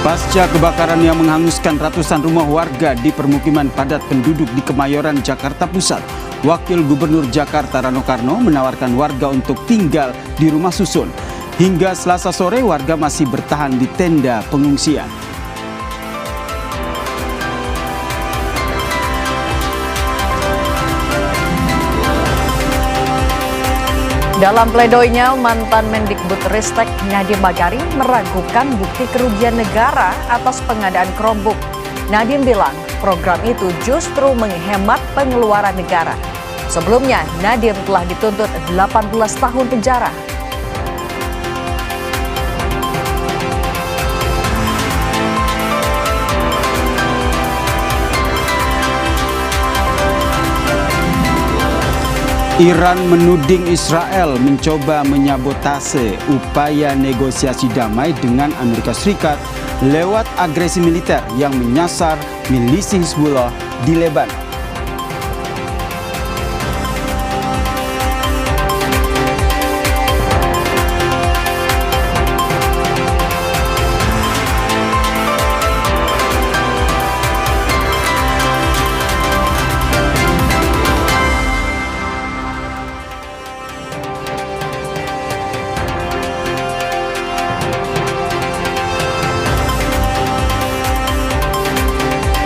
Pasca kebakaran yang menghanguskan ratusan rumah warga di permukiman padat penduduk di Kemayoran, Jakarta Pusat, Wakil Gubernur Jakarta Rano Karno menawarkan warga untuk tinggal di rumah susun. Hingga Selasa sore warga masih bertahan di tenda pengungsian. Dalam pledoinya, mantan Mendikbudristek Nadiem Makarim meragukan bukti kerugian negara atas pengadaan Chromebook. Nadiem bilang program itu justru menghemat pengeluaran negara. Sebelumnya, Nadiem telah dituntut 18 tahun penjara. Iran menuding Israel mencoba menyabotase upaya negosiasi damai dengan Amerika Serikat lewat agresi militer yang menyasar milisi Hizbullah di Lebanon.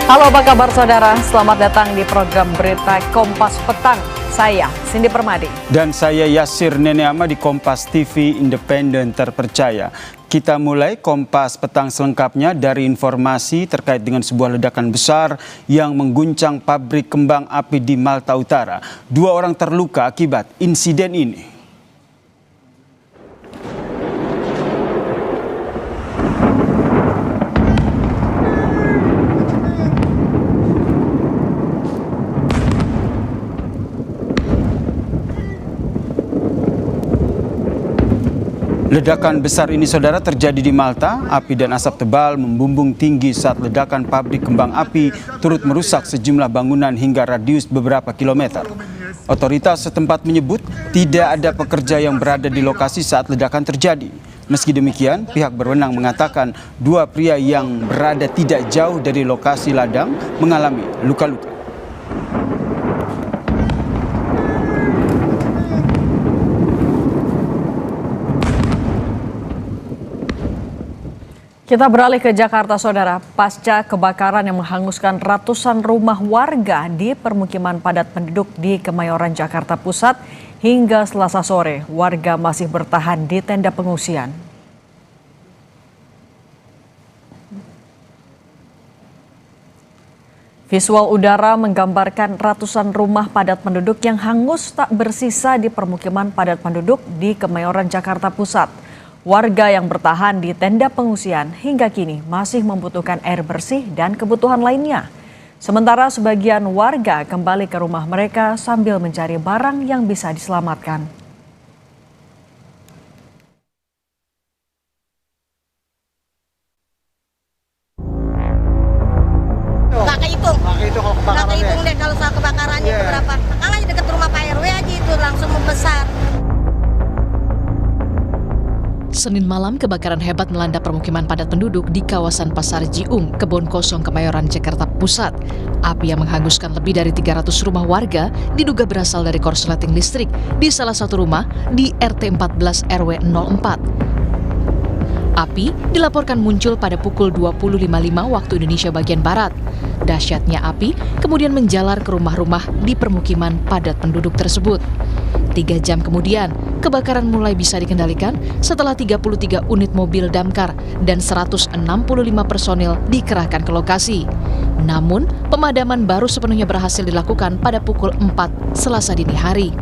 Halo, apa kabar saudara? Selamat datang di program Berita Kompas Petang. Saya Cindy Permadi. Dan saya Yasir Neneama di Kompas TV Independen Terpercaya. Kita mulai Kompas Petang selengkapnya dari informasi terkait dengan sebuah ledakan besar yang mengguncang pabrik kembang api di Malta Utara. 2 orang terluka akibat insiden ini. Ledakan besar ini saudara terjadi di Malta. Api dan asap tebal membumbung tinggi saat ledakan pabrik kembang api turut merusak sejumlah bangunan hingga radius beberapa kilometer. Otoritas setempat menyebut tidak ada pekerja yang berada di lokasi saat ledakan terjadi. Meski demikian, pihak berwenang mengatakan 2 pria yang berada tidak jauh dari lokasi ladang mengalami luka-luka. Kita beralih ke Jakarta, saudara. Pasca kebakaran yang menghanguskan ratusan rumah warga di permukiman padat penduduk di Kemayoran, Jakarta Pusat, hingga Selasa sore, warga masih bertahan di tenda pengungsian. Visual udara menggambarkan ratusan rumah padat penduduk yang hangus tak bersisa di permukiman padat penduduk di Kemayoran, Jakarta Pusat. Warga yang bertahan di tenda pengungsian hingga kini masih membutuhkan air bersih dan kebutuhan lainnya. Sementara sebagian warga kembali ke rumah mereka sambil mencari barang yang bisa diselamatkan. Nggak kehitung deh kalau soal kebakarannya itu berapa. Kan aja deket rumah Pak RW aja itu langsung membesar. Senin malam, kebakaran hebat melanda permukiman padat penduduk di kawasan Pasar Jiung, Kebon Kosong, Kemayoran, Jakarta Pusat. Api yang menghanguskan lebih dari 300 rumah warga diduga berasal dari korsleting listrik di salah satu rumah di RT 14 RW 04. Api dilaporkan muncul pada pukul 20.55 waktu Indonesia bagian Barat. Dahsyatnya api kemudian menjalar ke rumah-rumah di permukiman padat penduduk tersebut. 3 jam kemudian, kebakaran mulai bisa dikendalikan setelah 33 unit mobil damkar dan 165 personil dikerahkan ke lokasi. Namun, pemadaman baru sepenuhnya berhasil dilakukan pada pukul 4 Selasa dini hari.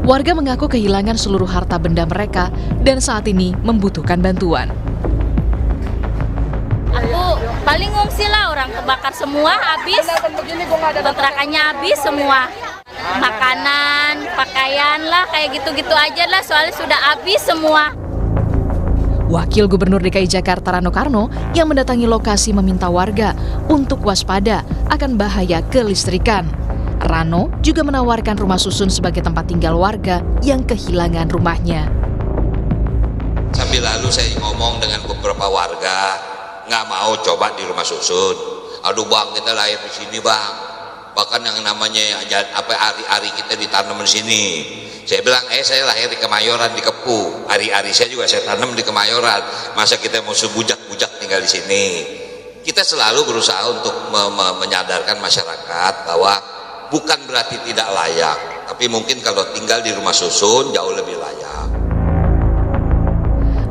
Warga mengaku kehilangan seluruh harta benda mereka dan saat ini membutuhkan bantuan. Aku paling ngungsi lah, orang kebakar semua habis, kontrakannya habis semua. Makanan, pakaian lah, kayak gitu-gitu aja lah, soalnya sudah habis semua. Wakil Gubernur DKI Jakarta Rano Karno yang mendatangi lokasi meminta warga untuk waspada akan bahaya kelistrikan. Rano juga menawarkan rumah susun sebagai tempat tinggal warga yang kehilangan rumahnya. Sambil lalu saya ngomong dengan beberapa warga, nggak mau coba di rumah susun. Aduh bang, kita lahir di sini bang, bahkan yang namanya ari-ari kita ditanam di sini. Saya bilang, saya lahir di Kemayoran, di Kepu, ari-ari saya juga saya tanam di Kemayoran, masa kita mau sebujak-bujak tinggal di sini. Kita selalu berusaha untuk menyadarkan masyarakat bahwa bukan berarti tidak layak, tapi mungkin kalau tinggal di rumah susun jauh lebih layak.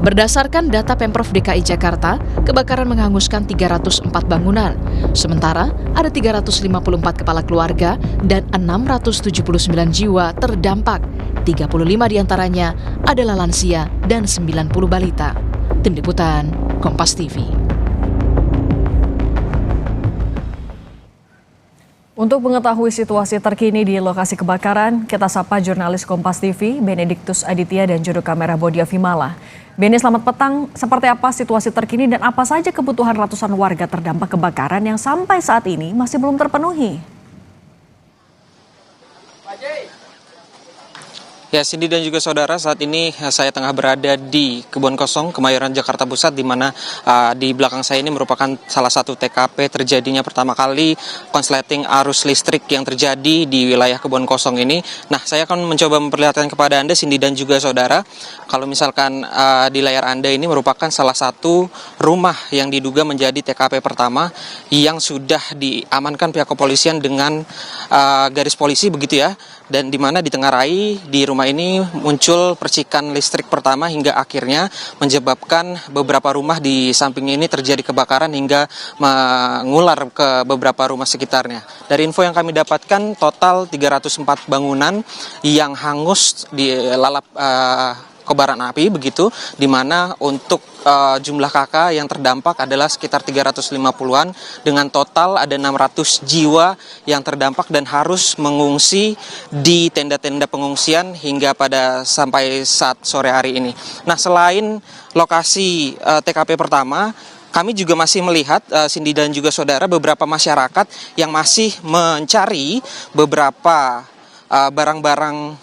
Berdasarkan data Pemprov DKI Jakarta, kebakaran menghanguskan 304 bangunan. Sementara ada 354 kepala keluarga dan 679 jiwa terdampak. 35 diantaranya adalah lansia dan 90 balita. Tim Liputan, Kompas TV. Untuk mengetahui situasi terkini di lokasi kebakaran, kita sapa jurnalis Kompas TV, Benediktus Aditya dan juru kamera Bodia Vimala. Beni, selamat petang. Seperti apa situasi terkini dan apa saja kebutuhan ratusan warga terdampak kebakaran yang sampai saat ini masih belum terpenuhi? Ya, Cindy dan juga saudara, saat ini saya tengah berada di Kebon Kosong, Kemayoran, Jakarta Pusat, di mana di belakang saya ini merupakan salah satu TKP terjadinya pertama kali konsleting arus listrik yang terjadi di wilayah Kebon Kosong ini. Nah, saya akan mencoba memperlihatkan kepada Anda, Cindy dan juga saudara, kalau misalkan di layar Anda ini merupakan salah satu rumah yang diduga menjadi TKP pertama yang sudah diamankan pihak kepolisian dengan garis polisi begitu ya, dan di mana ditengarai di rumah ini muncul percikan listrik pertama hingga akhirnya menyebabkan beberapa rumah di samping ini terjadi kebakaran hingga mengular ke beberapa rumah sekitarnya. Dari info yang kami dapatkan, total 304 bangunan yang hangus dilalap kobaran api begitu, di mana untuk jumlah kakak yang terdampak adalah sekitar 350-an dengan total ada 600 jiwa yang terdampak dan harus mengungsi di tenda-tenda pengungsian hingga pada sampai saat sore hari ini. Nah, selain lokasi TKP pertama, kami juga masih melihat, Cindy dan juga saudara, beberapa masyarakat yang masih mencari beberapa barang-barang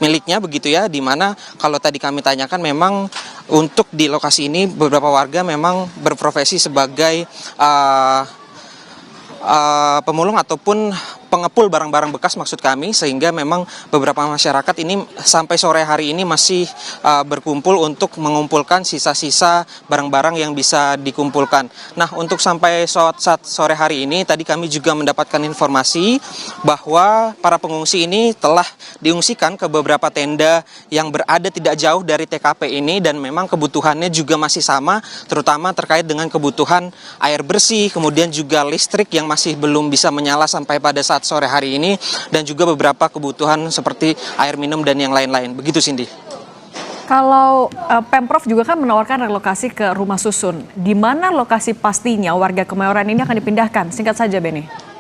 miliknya begitu ya, di mana kalau tadi kami tanyakan memang untuk di lokasi ini beberapa warga memang berprofesi sebagai pemulung ataupun pengepul barang-barang bekas maksud kami, sehingga memang beberapa masyarakat ini sampai sore hari ini masih berkumpul untuk mengumpulkan sisa-sisa barang-barang yang bisa dikumpulkan. Nah, untuk sampai saat sore hari ini tadi kami juga mendapatkan informasi bahwa para pengungsi ini telah diungsikan ke beberapa tenda yang berada tidak jauh dari TKP ini, dan memang kebutuhannya juga masih sama, terutama terkait dengan kebutuhan air bersih, kemudian juga listrik yang masih belum bisa menyala sampai pada saat sore hari ini, dan juga beberapa kebutuhan seperti air minum dan yang lain-lain. Begitu, Cindy. Kalau Pemprov juga kan menawarkan relokasi ke rumah susun. Di mana lokasi pastinya warga Kemayoran ini akan dipindahkan? Singkat saja, Beni.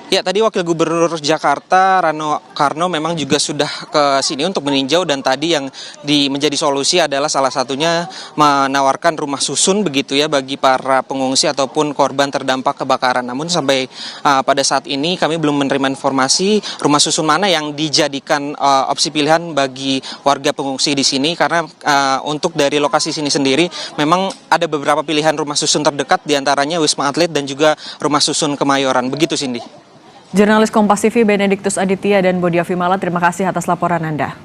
Ya, tadi Wakil Gubernur Jakarta Rano Karno memang juga sudah ke sini untuk meninjau, dan tadi yang menjadi solusi adalah salah satunya menawarkan rumah susun begitu ya bagi para pengungsi ataupun korban terdampak kebakaran. Namun sampai pada saat ini kami belum menerima informasi rumah susun mana yang dijadikan opsi pilihan bagi warga pengungsi di sini, karena untuk dari lokasi sini sendiri memang ada beberapa pilihan rumah susun terdekat, diantaranya Wisma Atlet dan juga rumah susun Kemayoran. Begitu, Cindy. Jurnalis Kompas TV Benediktus Aditya dan Bodia Vimala, terima kasih atas laporan Anda.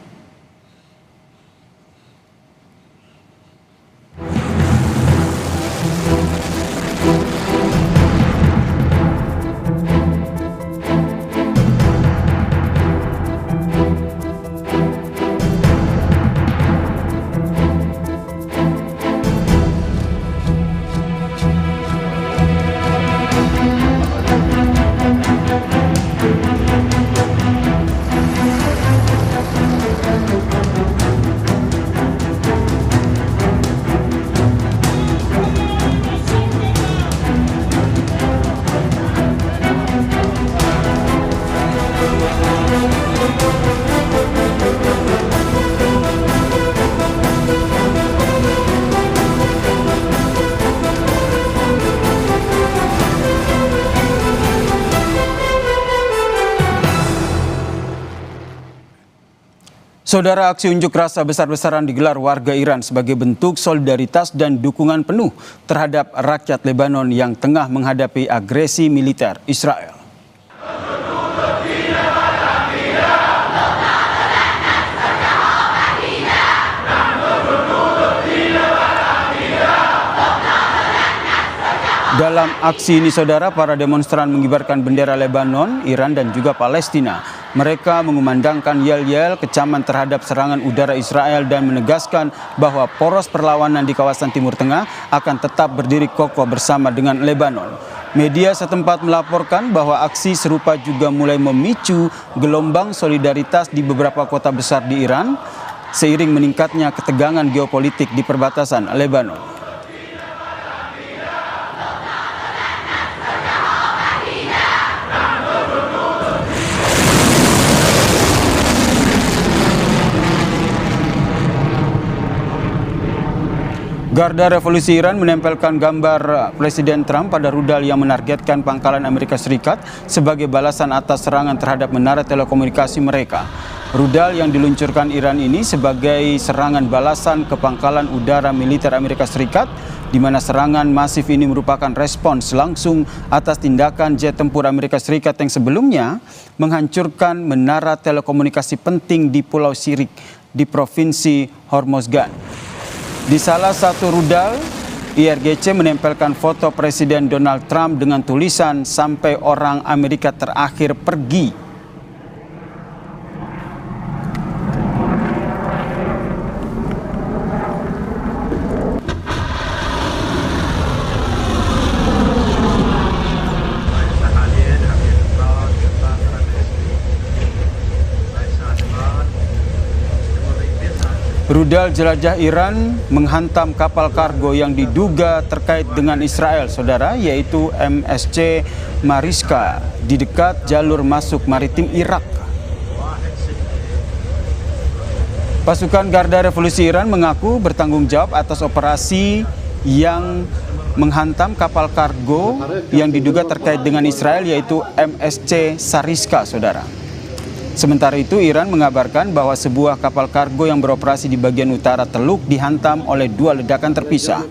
Saudara, aksi unjuk rasa besar-besaran digelar warga Iran sebagai bentuk solidaritas dan dukungan penuh terhadap rakyat Lebanon yang tengah menghadapi agresi militer Israel. Dalam aksi ini, saudara, para demonstran mengibarkan bendera Lebanon, Iran, dan juga Palestina. Mereka mengumandangkan yel-yel kecaman terhadap serangan udara Israel dan menegaskan bahwa poros perlawanan di kawasan Timur Tengah akan tetap berdiri kokoh bersama dengan Lebanon. Media setempat melaporkan bahwa aksi serupa juga mulai memicu gelombang solidaritas di beberapa kota besar di Iran, seiring meningkatnya ketegangan geopolitik di perbatasan Lebanon. Garda Revolusi Iran menempelkan gambar Presiden Trump pada rudal yang menargetkan pangkalan Amerika Serikat sebagai balasan atas serangan terhadap menara telekomunikasi mereka. Rudal yang diluncurkan Iran ini sebagai serangan balasan ke pangkalan udara militer Amerika Serikat, di mana serangan masif ini merupakan respons langsung atas tindakan jet tempur Amerika Serikat yang sebelumnya menghancurkan menara telekomunikasi penting di Pulau Sirik di Provinsi Hormozgan. Di salah satu rudal, IRGC menempelkan foto Presiden Donald Trump dengan tulisan "Sampai orang Amerika terakhir pergi". Rudal jelajah Iran menghantam kapal kargo yang diduga terkait dengan Israel, saudara, yaitu MSC Mariska di dekat jalur masuk maritim Irak. Pasukan Garda Revolusi Iran mengaku bertanggung jawab atas operasi yang menghantam kapal kargo yang diduga terkait dengan Israel, yaitu MSC Sariska, saudara. Sementara itu, Iran mengabarkan bahwa sebuah kapal kargo yang beroperasi di bagian utara Teluk dihantam oleh dua ledakan terpisah.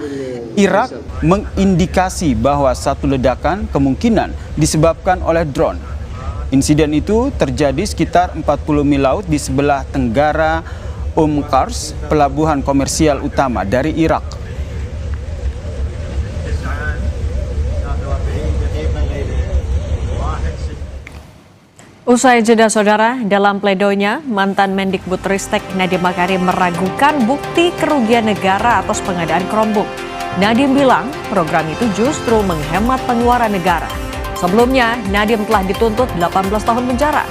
Irak mengindikasi bahwa satu ledakan kemungkinan disebabkan oleh drone. Insiden itu terjadi sekitar 40 mil laut di sebelah tenggara Kars, pelabuhan komersial utama dari Irak. Usai jeda, saudara, dalam pledoinya, mantan Mendikbudristek Nadiem Makarim meragukan bukti kerugian negara atas pengadaan Chromebook. Nadiem bilang program itu justru menghemat pengeluaran negara. Sebelumnya, Nadiem telah dituntut 18 tahun penjara.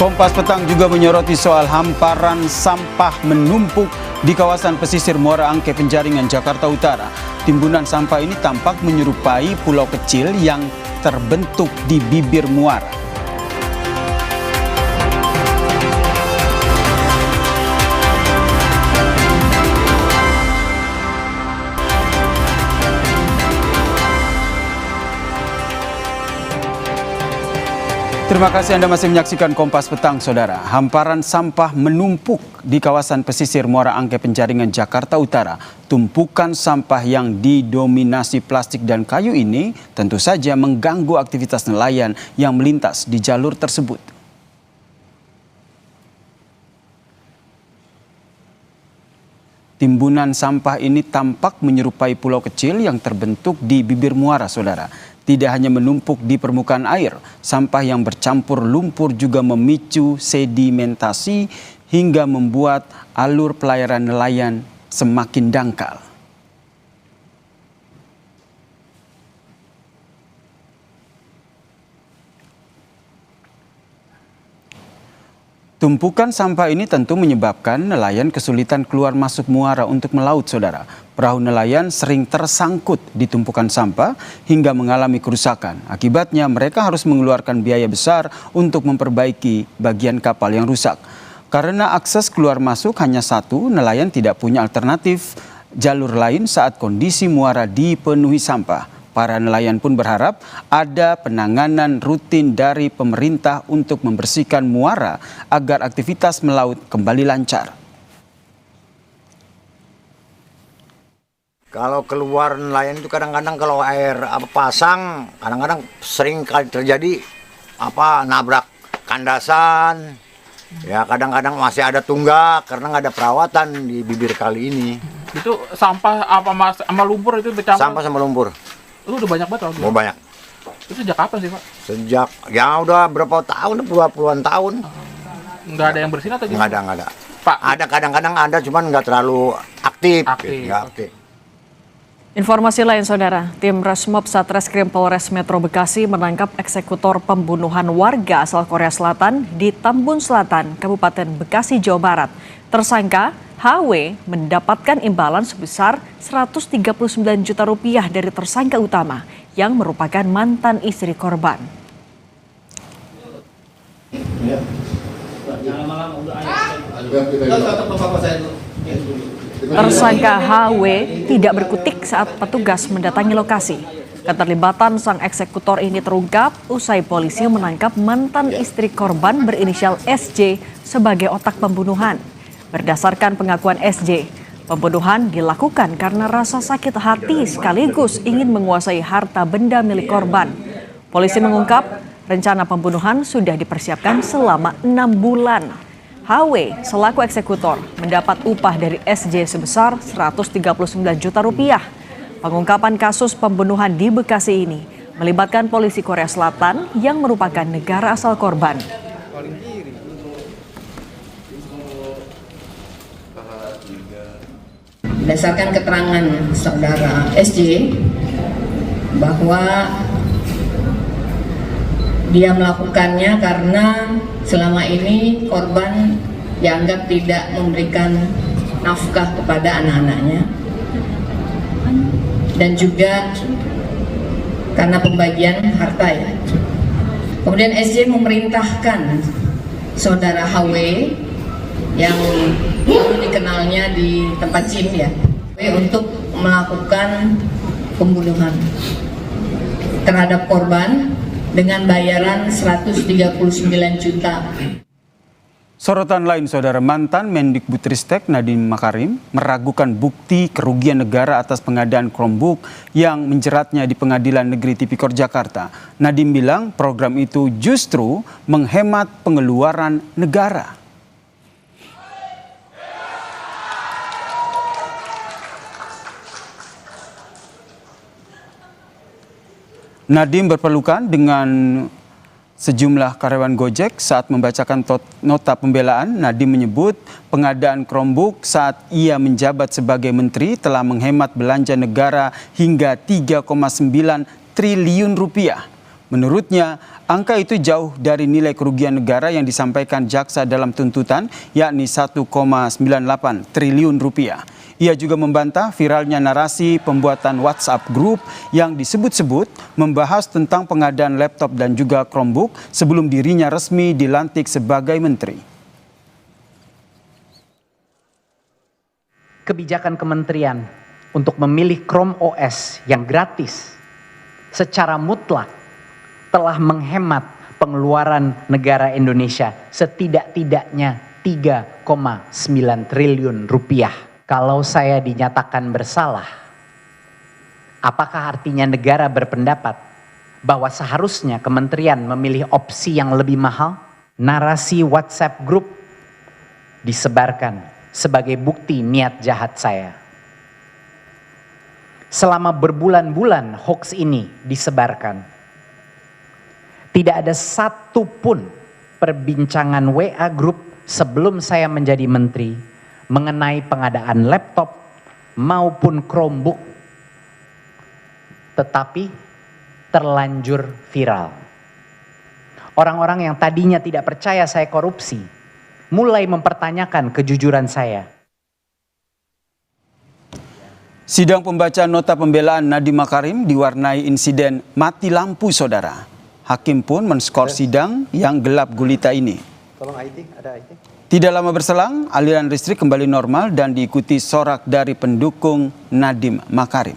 Kompas Petang juga menyoroti soal hamparan sampah menumpuk di kawasan pesisir Muara Angke Penjaringan, Jakarta Utara. Timbunan sampah ini tampak menyerupai pulau kecil yang terbentuk di bibir muara. Terima kasih Anda masih menyaksikan Kompas Petang, saudara. Hamparan sampah menumpuk di kawasan pesisir Muara Angke Penjaringan, Jakarta Utara. Tumpukan sampah yang didominasi plastik dan kayu ini tentu saja mengganggu aktivitas nelayan yang melintas di jalur tersebut. Timbunan sampah ini tampak menyerupai pulau kecil yang terbentuk di bibir muara, saudara. Tidak hanya menumpuk di permukaan air, sampah yang bercampur lumpur juga memicu sedimentasi hingga membuat alur pelayaran nelayan semakin dangkal. Tumpukan sampah ini tentu menyebabkan nelayan kesulitan keluar masuk muara untuk melaut, saudara. Perahu nelayan sering tersangkut di tumpukan sampah hingga mengalami kerusakan. Akibatnya mereka harus mengeluarkan biaya besar untuk memperbaiki bagian kapal yang rusak. Karena akses keluar masuk hanya satu, nelayan tidak punya alternatif jalur lain saat kondisi muara dipenuhi sampah. Para nelayan pun berharap ada penanganan rutin dari pemerintah untuk membersihkan muara agar aktivitas melaut kembali lancar. Kalau keluar nelayan itu kadang-kadang kalau air pasang, kadang-kadang sering kali terjadi nabrak kandasan. Ya kadang-kadang masih ada tunggak karena nggak ada perawatan di bibir kali ini. Itu sampah sama lumpur itu bercampur? Sampah sama lumpur. Itu udah banyak banget? Oh banyak. Itu sejak kapan sih Pak? Sejak ya udah berapa tahun, puluhan tahun. Nggak ada yang bersihin atau gimana? Nggak ada. Pak, ada kadang-kadang ada, cuman nggak terlalu aktif. Nggak aktif. Informasi lain, Saudara, tim Resmob Satreskrim Polres Metro Bekasi menangkap eksekutor pembunuhan warga asal Korea Selatan di Tambun Selatan, Kabupaten Bekasi, Jawa Barat. Tersangka HW mendapatkan imbalan sebesar 139 juta rupiah dari tersangka utama yang merupakan mantan istri korban. Tersangka HW tidak berkutik saat petugas mendatangi lokasi. Keterlibatan sang eksekutor ini terungkap usai polisi menangkap mantan istri korban berinisial SJ sebagai otak pembunuhan. Berdasarkan pengakuan SJ, pembunuhan dilakukan karena rasa sakit hati sekaligus ingin menguasai harta benda milik korban. Polisi mengungkap rencana pembunuhan sudah dipersiapkan selama 6 bulan. HW selaku eksekutor mendapat upah dari SJ sebesar 139 juta rupiah. Pengungkapan kasus pembunuhan di Bekasi ini melibatkan polisi Korea Selatan yang merupakan negara asal korban. Berdasarkan keterangan saudara SJ bahwa dia melakukannya karena selama ini korban dianggap tidak memberikan nafkah kepada anak-anaknya dan juga karena pembagian harta ya. Kemudian SJ memerintahkan saudara HW yang dulu dikenalnya di tempat gym ya untuk melakukan pembunuhan terhadap korban dengan bayaran 139 juta. Sorotan lain, Saudara, mantan Mendikbudristek Nadiem Makarim meragukan bukti kerugian negara atas pengadaan Chromebook yang menjeratnya di Pengadilan Negeri Tipikor Jakarta. Nadiem bilang program itu justru menghemat pengeluaran negara. Nadiem berpelukan dengan sejumlah karyawan Gojek saat membacakan nota pembelaan. Nadiem menyebut pengadaan Chromebook saat ia menjabat sebagai menteri telah menghemat belanja negara hingga 3,9 triliun rupiah. Menurutnya, angka itu jauh dari nilai kerugian negara yang disampaikan jaksa dalam tuntutan, yakni 1,98 triliun rupiah. Ia juga membantah viralnya narasi pembuatan WhatsApp grup yang disebut-sebut membahas tentang pengadaan laptop dan juga Chromebook sebelum dirinya resmi dilantik sebagai menteri. Kebijakan kementerian untuk memilih Chrome OS yang gratis secara mutlak telah menghemat pengeluaran negara Indonesia setidak-tidaknya 3,9 triliun rupiah. Kalau saya dinyatakan bersalah, apakah artinya negara berpendapat bahwa seharusnya kementerian memilih opsi yang lebih mahal? Narasi WhatsApp group disebarkan sebagai bukti niat jahat saya. Selama berbulan-bulan hoax ini disebarkan, tidak ada satupun perbincangan WA group sebelum saya menjadi menteri mengenai pengadaan laptop maupun Chromebook, tetapi terlanjur viral. Orang-orang yang tadinya tidak percaya saya korupsi mulai mempertanyakan kejujuran saya. Sidang pembacaan nota pembelaan Nadiem Makarim diwarnai insiden mati lampu, Saudara. Hakim pun menskor sidang yang gelap gulita ini. Tolong IT, ada IT. Tidak lama berselang, aliran listrik kembali normal dan diikuti sorak dari pendukung Nadiem Makarim.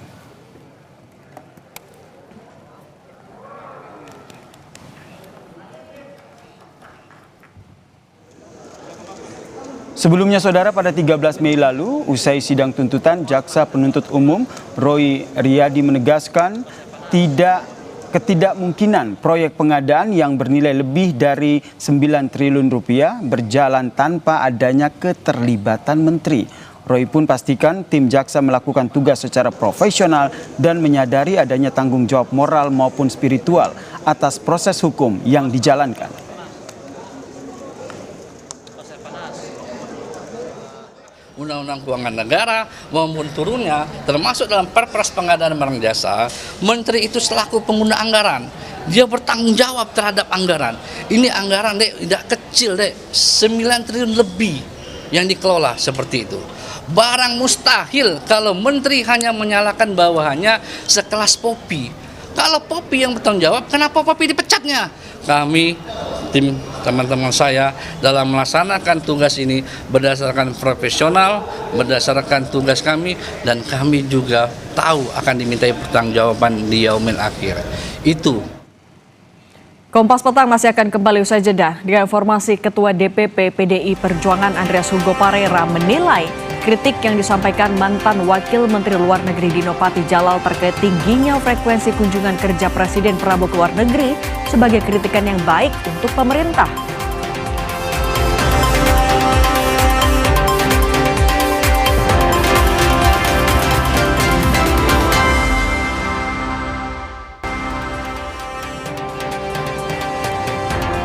Sebelumnya saudara, pada 13 Mei lalu, usai sidang tuntutan, Jaksa Penuntut Umum Roy Riyadi menegaskan ketidakmungkinan proyek pengadaan yang bernilai lebih dari 9 triliun rupiah berjalan tanpa adanya keterlibatan menteri. Roy pun pastikan tim jaksa melakukan tugas secara profesional dan menyadari adanya tanggung jawab moral maupun spiritual atas proses hukum yang dijalankan. Undang-Undang Keuangan Negara maupun turunnya, termasuk dalam Perpres Pengadaan Barang Jasa, Menteri itu selaku pengguna anggaran, dia bertanggung jawab terhadap anggaran. Ini anggaran tidak kecil 9 triliun lebih yang dikelola seperti itu. Barang mustahil kalau menteri hanya menyalahkan bawahannya sekelas Popi. Kalau Popi yang bertanggung jawab, kenapa Popi dipecatnya? Kami, tim teman-teman saya dalam melaksanakan tugas ini berdasarkan profesional, berdasarkan tugas kami, dan kami juga tahu akan dimintai pertanggungjawaban di yaumil akhir. Itu. Kompas Petang masih akan kembali usai jeda dengan informasi Ketua DPP PDI Perjuangan Andreas Hugo Parera menilai kritik yang disampaikan mantan Wakil Menteri Luar Negeri Dino Patijalal terkait tingginya frekuensi kunjungan kerja Presiden Prabowo ke luar negeri sebagai kritikan yang baik untuk pemerintah.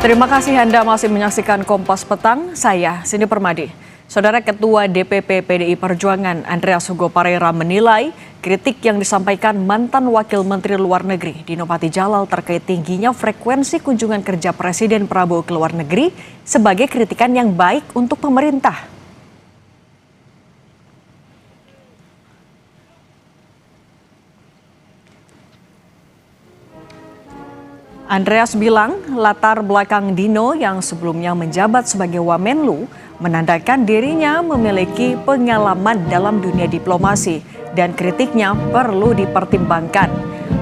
Terima kasih Anda masih menyaksikan Kompas Petang, saya Cindy Permadi. Saudara Ketua DPP PDI Perjuangan Andreas Hugo Parera menilai kritik yang disampaikan mantan Wakil Menteri Luar Negeri Dino Patijalal terkait tingginya frekuensi kunjungan kerja Presiden Prabowo ke luar negeri sebagai kritikan yang baik untuk pemerintah. Andreas bilang latar belakang Dino yang sebelumnya menjabat sebagai Wamenlu menandakan dirinya memiliki pengalaman dalam dunia diplomasi dan kritiknya perlu dipertimbangkan.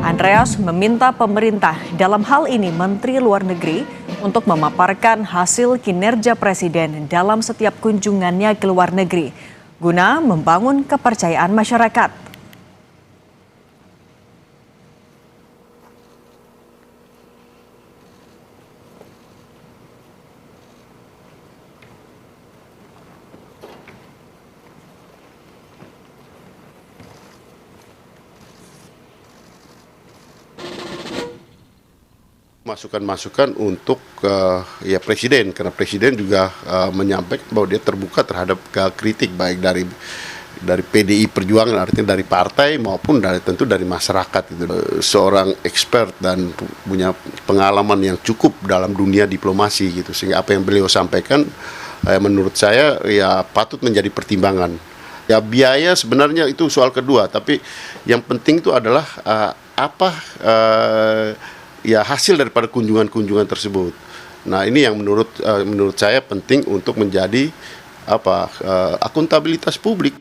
Andreas meminta pemerintah, dalam hal ini Menteri Luar Negeri, untuk memaparkan hasil kinerja Presiden dalam setiap kunjungannya ke luar negeri, guna membangun kepercayaan masyarakat. Masukan-masukan untuk ya presiden, karena presiden juga menyampaikan bahwa dia terbuka terhadap kritik baik dari PDI Perjuangan, artinya dari partai maupun tentu dari masyarakat. Gitu. Seorang expert dan punya pengalaman yang cukup dalam dunia diplomasi gitu, sehingga apa yang beliau sampaikan menurut saya ya patut menjadi pertimbangan. Ya biaya sebenarnya itu soal kedua, tapi yang penting itu adalah ya hasil daripada kunjungan-kunjungan tersebut. Nah ini yang menurut saya penting untuk menjadi akuntabilitas publik.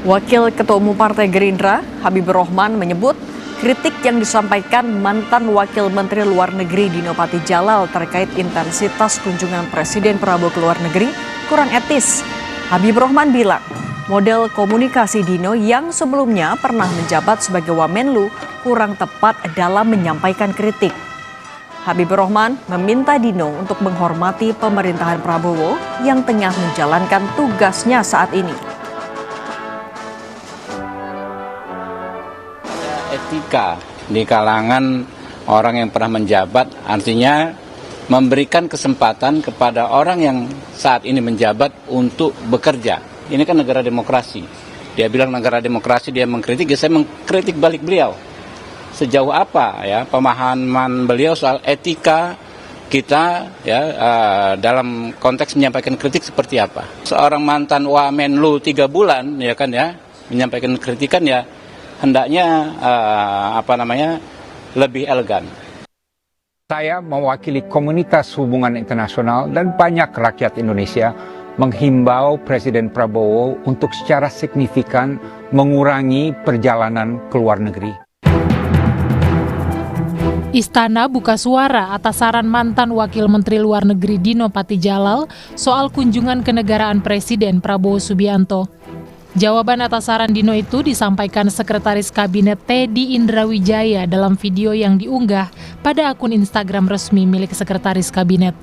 Wakil Ketua Umum Partai Gerindra Habibur Rahman menyebut kritik yang disampaikan mantan Wakil Menteri Luar Negeri Dino Patijalal terkait intensitas kunjungan Presiden Prabowo ke luar negeri kurang etis. Habibur Rahman bilang model komunikasi Dino yang sebelumnya pernah menjabat sebagai Wamenlu kurang tepat dalam menyampaikan kritik. Habibur Rahman meminta Dino untuk menghormati pemerintahan Prabowo yang tengah menjalankan tugasnya saat ini. Etika di kalangan orang yang pernah menjabat, artinya memberikan kesempatan kepada orang yang saat ini menjabat untuk bekerja. Ini kan negara demokrasi. Dia bilang negara demokrasi, dia mengkritik, ya saya mengkritik balik beliau. Sejauh apa ya pemahaman beliau soal etika kita ya dalam konteks menyampaikan kritik seperti apa? Seorang mantan Wamenlu 3 bulan ya kan ya menyampaikan kritikan ya hendaknya lebih elegan. Saya mewakili komunitas hubungan internasional dan banyak rakyat Indonesia menghimbau Presiden Prabowo untuk secara signifikan mengurangi perjalanan ke luar negeri. Istana buka suara atas saran mantan Wakil Menteri Luar Negeri Dino Patijalal soal kunjungan kenegaraan Presiden Prabowo Subianto. Jawaban atas saran Dino itu disampaikan Sekretaris Kabinet Teddy Indrawijaya dalam video yang diunggah pada akun Instagram resmi milik Sekretaris Kabinet.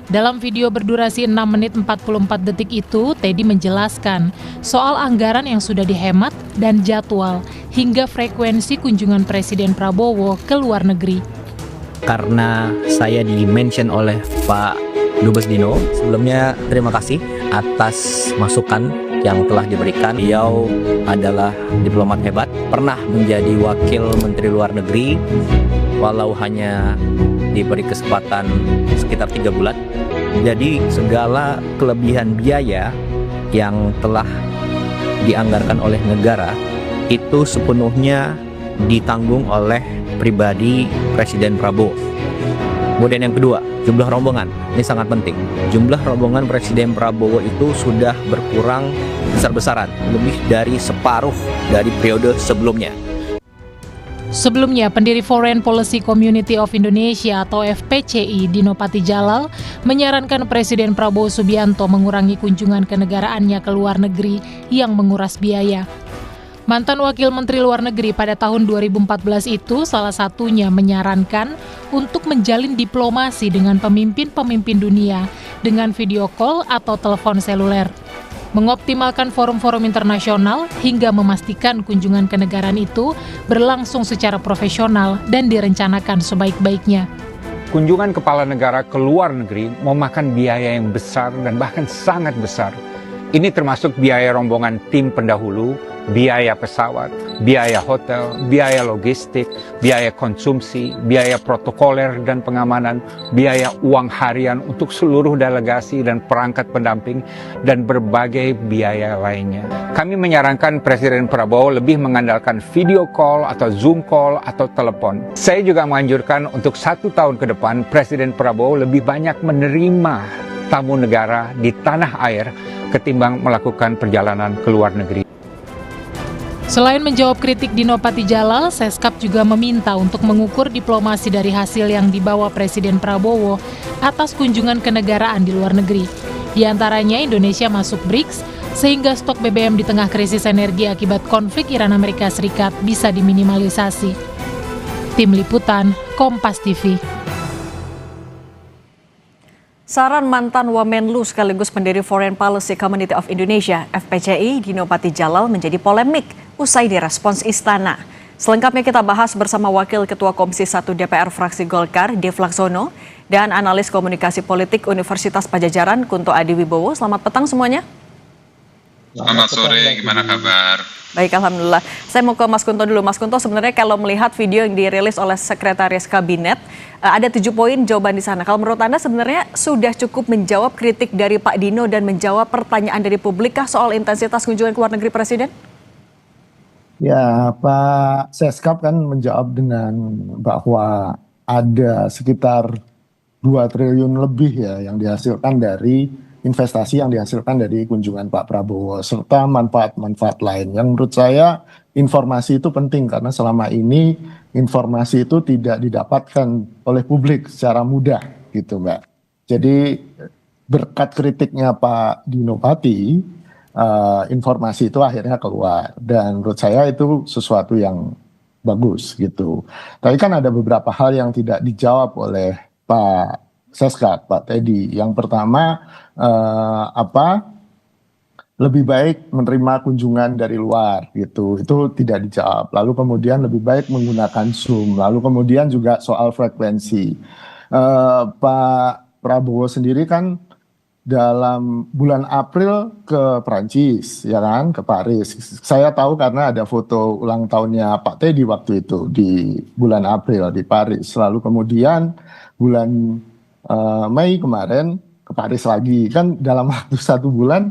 Dalam video berdurasi 6 menit 44 detik itu, Teddy menjelaskan soal anggaran yang sudah dihemat dan jadwal hingga frekuensi kunjungan Presiden Prabowo ke luar negeri. Karena saya di-mention oleh Pak Dubes Dino, sebelumnya terima kasih atas masukan yang telah diberikan. Beliau adalah diplomat hebat, pernah menjadi Wakil Menteri Luar Negeri, walau hanya diberi kesempatan sekitar 3 bulan. Jadi segala kelebihan biaya yang telah dianggarkan oleh negara itu sepenuhnya ditanggung oleh pribadi Presiden Prabowo. Kemudian yang kedua, jumlah rombongan. Ini sangat penting. Jumlah rombongan Presiden Prabowo itu sudah berkurang besar-besaran, lebih dari separuh dari periode sebelumnya. Sebelumnya, pendiri Foreign Policy Community of Indonesia atau FPCI Dino Patijalal menyarankan Presiden Prabowo Subianto mengurangi kunjungan kenegaraannya ke luar negeri yang menguras biaya. Mantan Wakil Menteri Luar Negeri pada tahun 2014 itu salah satunya menyarankan untuk menjalin diplomasi dengan pemimpin-pemimpin dunia dengan video call atau telepon seluler, mengoptimalkan forum-forum internasional hingga memastikan kunjungan kenegaraan itu berlangsung secara profesional dan direncanakan sebaik-baiknya. Kunjungan kepala negara ke luar negeri memakan biaya yang besar dan bahkan sangat besar. Ini termasuk biaya rombongan tim pendahulu, biaya pesawat, biaya hotel, biaya logistik, biaya konsumsi, biaya protokoler dan pengamanan, biaya uang harian untuk seluruh delegasi dan perangkat pendamping, dan berbagai biaya lainnya. Kami menyarankan Presiden Prabowo lebih mengandalkan video call atau Zoom call atau telepon. Saya juga menganjurkan untuk 1 tahun ke depan Presiden Prabowo lebih banyak menerima tamu negara di tanah air ketimbang melakukan perjalanan ke luar negeri. Selain menjawab kritik Dino Patijalal, Seskap juga meminta untuk mengukur diplomasi dari hasil yang dibawa Presiden Prabowo atas kunjungan kenegaraan di luar negeri. Di antaranya Indonesia masuk BRICS, sehingga stok BBM di tengah krisis energi akibat konflik Iran-Amerika Serikat bisa diminimalisasi. Tim Liputan, Kompas TV. Saran mantan Wamenlu sekaligus pendiri Foreign Policy Community of Indonesia, FPCI, Dino Patijalal menjadi polemik usai direspons Istana. Selengkapnya kita bahas bersama Wakil Ketua Komisi 1 DPR Fraksi Golkar, Dev Laksono, dan analis komunikasi politik Universitas Padjadjaran, Kunto Adiwibowo. Selamat petang semuanya. Selamat sore, gimana kabar? Baik, Alhamdulillah. Saya mau ke Mas Kunto dulu. Mas Kunto, sebenarnya kalau melihat video yang dirilis oleh Sekretaris Kabinet, ada 7 poin jawaban di sana. Kalau menurut Anda sebenarnya sudah cukup menjawab kritik dari Pak Dino dan menjawab pertanyaan dari publik kah soal intensitas kunjungan ke luar negeri Presiden? Ya, Pak Seskap kan menjawab dengan bahwa ada sekitar 2 triliun lebih ya yang dihasilkan dari investasi yang dihasilkan dari kunjungan Pak Prabowo, serta manfaat-manfaat lain. Yang menurut saya informasi itu penting karena selama ini informasi itu tidak didapatkan oleh publik secara mudah gitu Mbak. Jadi berkat kritiknya Pak Dino Pati, informasi itu akhirnya keluar. Dan menurut saya itu sesuatu yang bagus gitu. Tapi kan ada beberapa hal yang tidak dijawab oleh Pak Seskap, Pak Teddy. Yang pertama, lebih baik menerima kunjungan dari luar gitu, itu tidak dijawab. Lalu kemudian lebih baik menggunakan Zoom. Lalu kemudian juga soal frekuensi. Pak Prabowo sendiri kan dalam bulan April ke Prancis, ya kan, ke Paris. Saya tahu karena ada foto ulang tahunnya Pak Teddy waktu itu di bulan April di Paris. Lalu kemudian bulan Mei kemarin ke Paris lagi. Kan dalam waktu 1 bulan,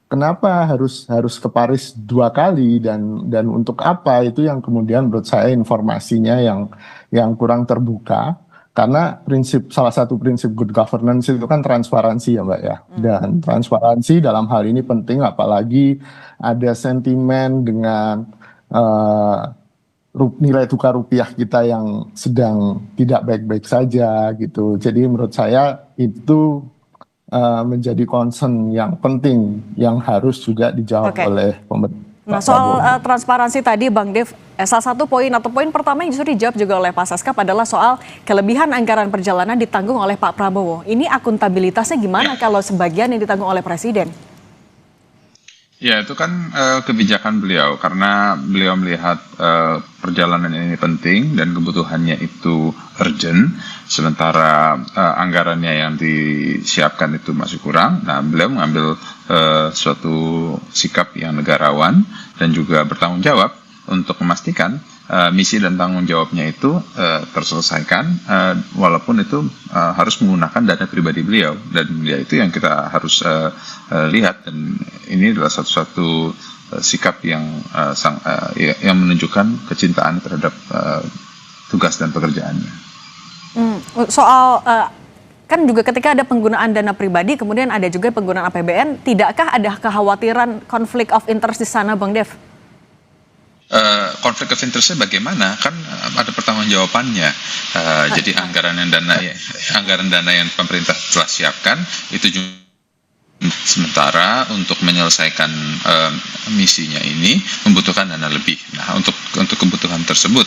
kenapa harus ke Paris 2 kali dan untuk apa? Itu yang kemudian menurut saya informasinya yang kurang terbuka. Karena salah satu prinsip good governance itu kan transparansi ya Mbak ya. Dan transparansi dalam hal ini penting, apalagi ada sentimen dengan nilai tukar rupiah kita yang sedang tidak baik-baik saja gitu. Jadi menurut saya itu menjadi concern yang penting yang harus juga dijawab oleh pemerintah. Nah, soal transparansi tadi Bang Dev, salah satu poin atau poin pertama yang justru dijawab juga oleh Pak Seskap adalah soal kelebihan anggaran perjalanan ditanggung oleh Pak Prabowo. Ini akuntabilitasnya gimana kalau sebagian yang ditanggung oleh Presiden? Ya, itu kan kebijakan beliau, karena beliau melihat perjalanan ini penting dan kebutuhannya itu urgent, sementara anggarannya yang disiapkan itu masih kurang. Nah, beliau mengambil suatu sikap yang negarawan dan juga bertanggung jawab untuk memastikan misi dan tanggung jawabnya itu terselesaikan, walaupun itu harus menggunakan dana pribadi beliau, dan ya itu yang kita harus lihat, dan ini adalah satu sikap yang yang menunjukkan kecintaan terhadap tugas dan pekerjaannya. Soal kan juga ketika ada penggunaan dana pribadi, kemudian ada juga penggunaan APBN, tidakkah ada kekhawatiran konflik of interest di sana, Bang Dev? Konflik of interestnya bagaimana? Kan ada pertanggungjawabannya. Jadi anggaran dana yang pemerintah telah siapkan itu juga sementara untuk menyelesaikan misinya ini membutuhkan dana lebih. Nah, untuk kebutuhan tersebut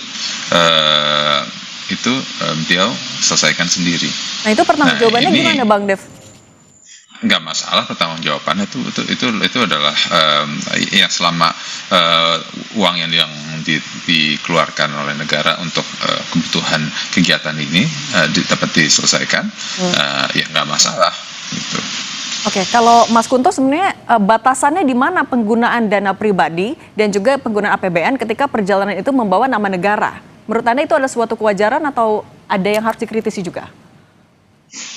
itu beliau selesaikan sendiri. Nah, itu pertanggungjawabannya gimana, Bang Dev? Nggak masalah pertanggungjawabannya itu adalah ya selama uang yang dikeluarkan oleh negara untuk kebutuhan kegiatan ini dapat diselesaikan, ya nggak masalah gitu. Oke, kalau Mas Kunto sebenarnya batasannya di mana penggunaan dana pribadi dan juga penggunaan APBN ketika perjalanan itu membawa nama negara? Menurut Anda itu ada suatu kewajaran atau ada yang harus dikritisi juga?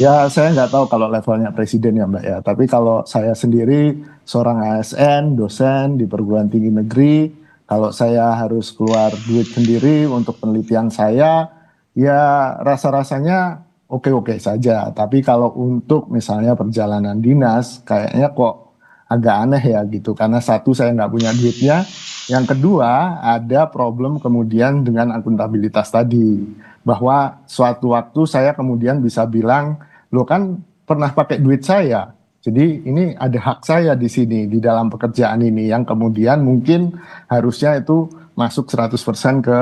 Ya, saya nggak tahu kalau levelnya presiden ya Mbak ya. Tapi kalau saya sendiri seorang ASN, dosen di perguruan tinggi negeri, kalau saya harus keluar duit sendiri untuk penelitian saya, ya rasa-rasanya oke-oke saja. Tapi kalau untuk misalnya perjalanan dinas, kayaknya kok agak aneh ya gitu. Karena satu, saya nggak punya duitnya. Yang kedua, ada problem kemudian dengan akuntabilitas tadi. Bahwa suatu waktu saya kemudian bisa bilang, lo kan pernah pakai duit saya. Jadi ini ada hak saya di sini, di dalam pekerjaan ini. Yang kemudian mungkin harusnya itu masuk 100% ke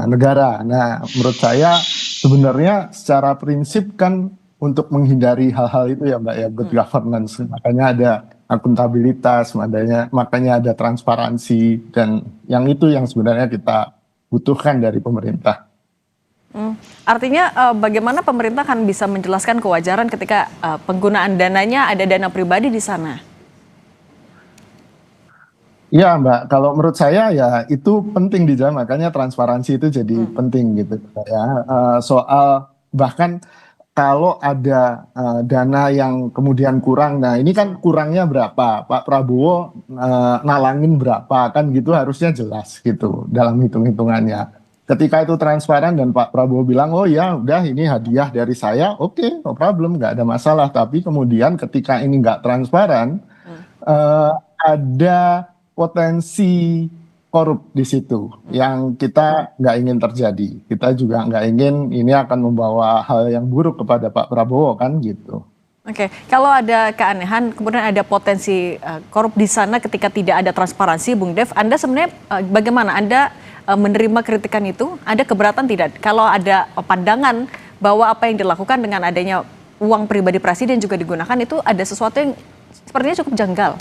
negara. Nah, menurut saya sebenarnya secara prinsip kan untuk menghindari hal-hal itu ya Mbak ya, good governance. Makanya ada akuntabilitas, makanya ada transparansi, dan yang itu yang sebenarnya kita butuhkan dari pemerintah. Artinya bagaimana pemerintah kan bisa menjelaskan kewajaran ketika penggunaan dananya ada dana pribadi di sana? Ya Mbak, kalau menurut saya ya itu penting dijawab, makanya transparansi itu jadi penting gitu ya. Soal bahkan kalau ada dana yang kemudian kurang, nah ini kan kurangnya berapa, Pak Prabowo nalangin berapa, kan gitu harusnya jelas gitu dalam hitung-hitungannya. Ketika itu transparan dan Pak Prabowo bilang, oh ya udah ini hadiah dari saya, oke, no problem, nggak ada masalah. Tapi kemudian ketika ini nggak transparan, ada potensi korup di situ yang kita nggak ingin terjadi. Kita juga nggak ingin ini akan membawa hal yang buruk kepada Pak Prabowo kan gitu. Oke, kalau ada keanehan, kemudian ada potensi korup di sana ketika tidak ada transparansi, Bung Dev, Anda sebenarnya bagaimana? Anda menerima kritikan itu? Ada keberatan tidak? Kalau ada pandangan bahwa apa yang dilakukan dengan adanya uang pribadi presiden juga digunakan, itu ada sesuatu yang sepertinya cukup janggal.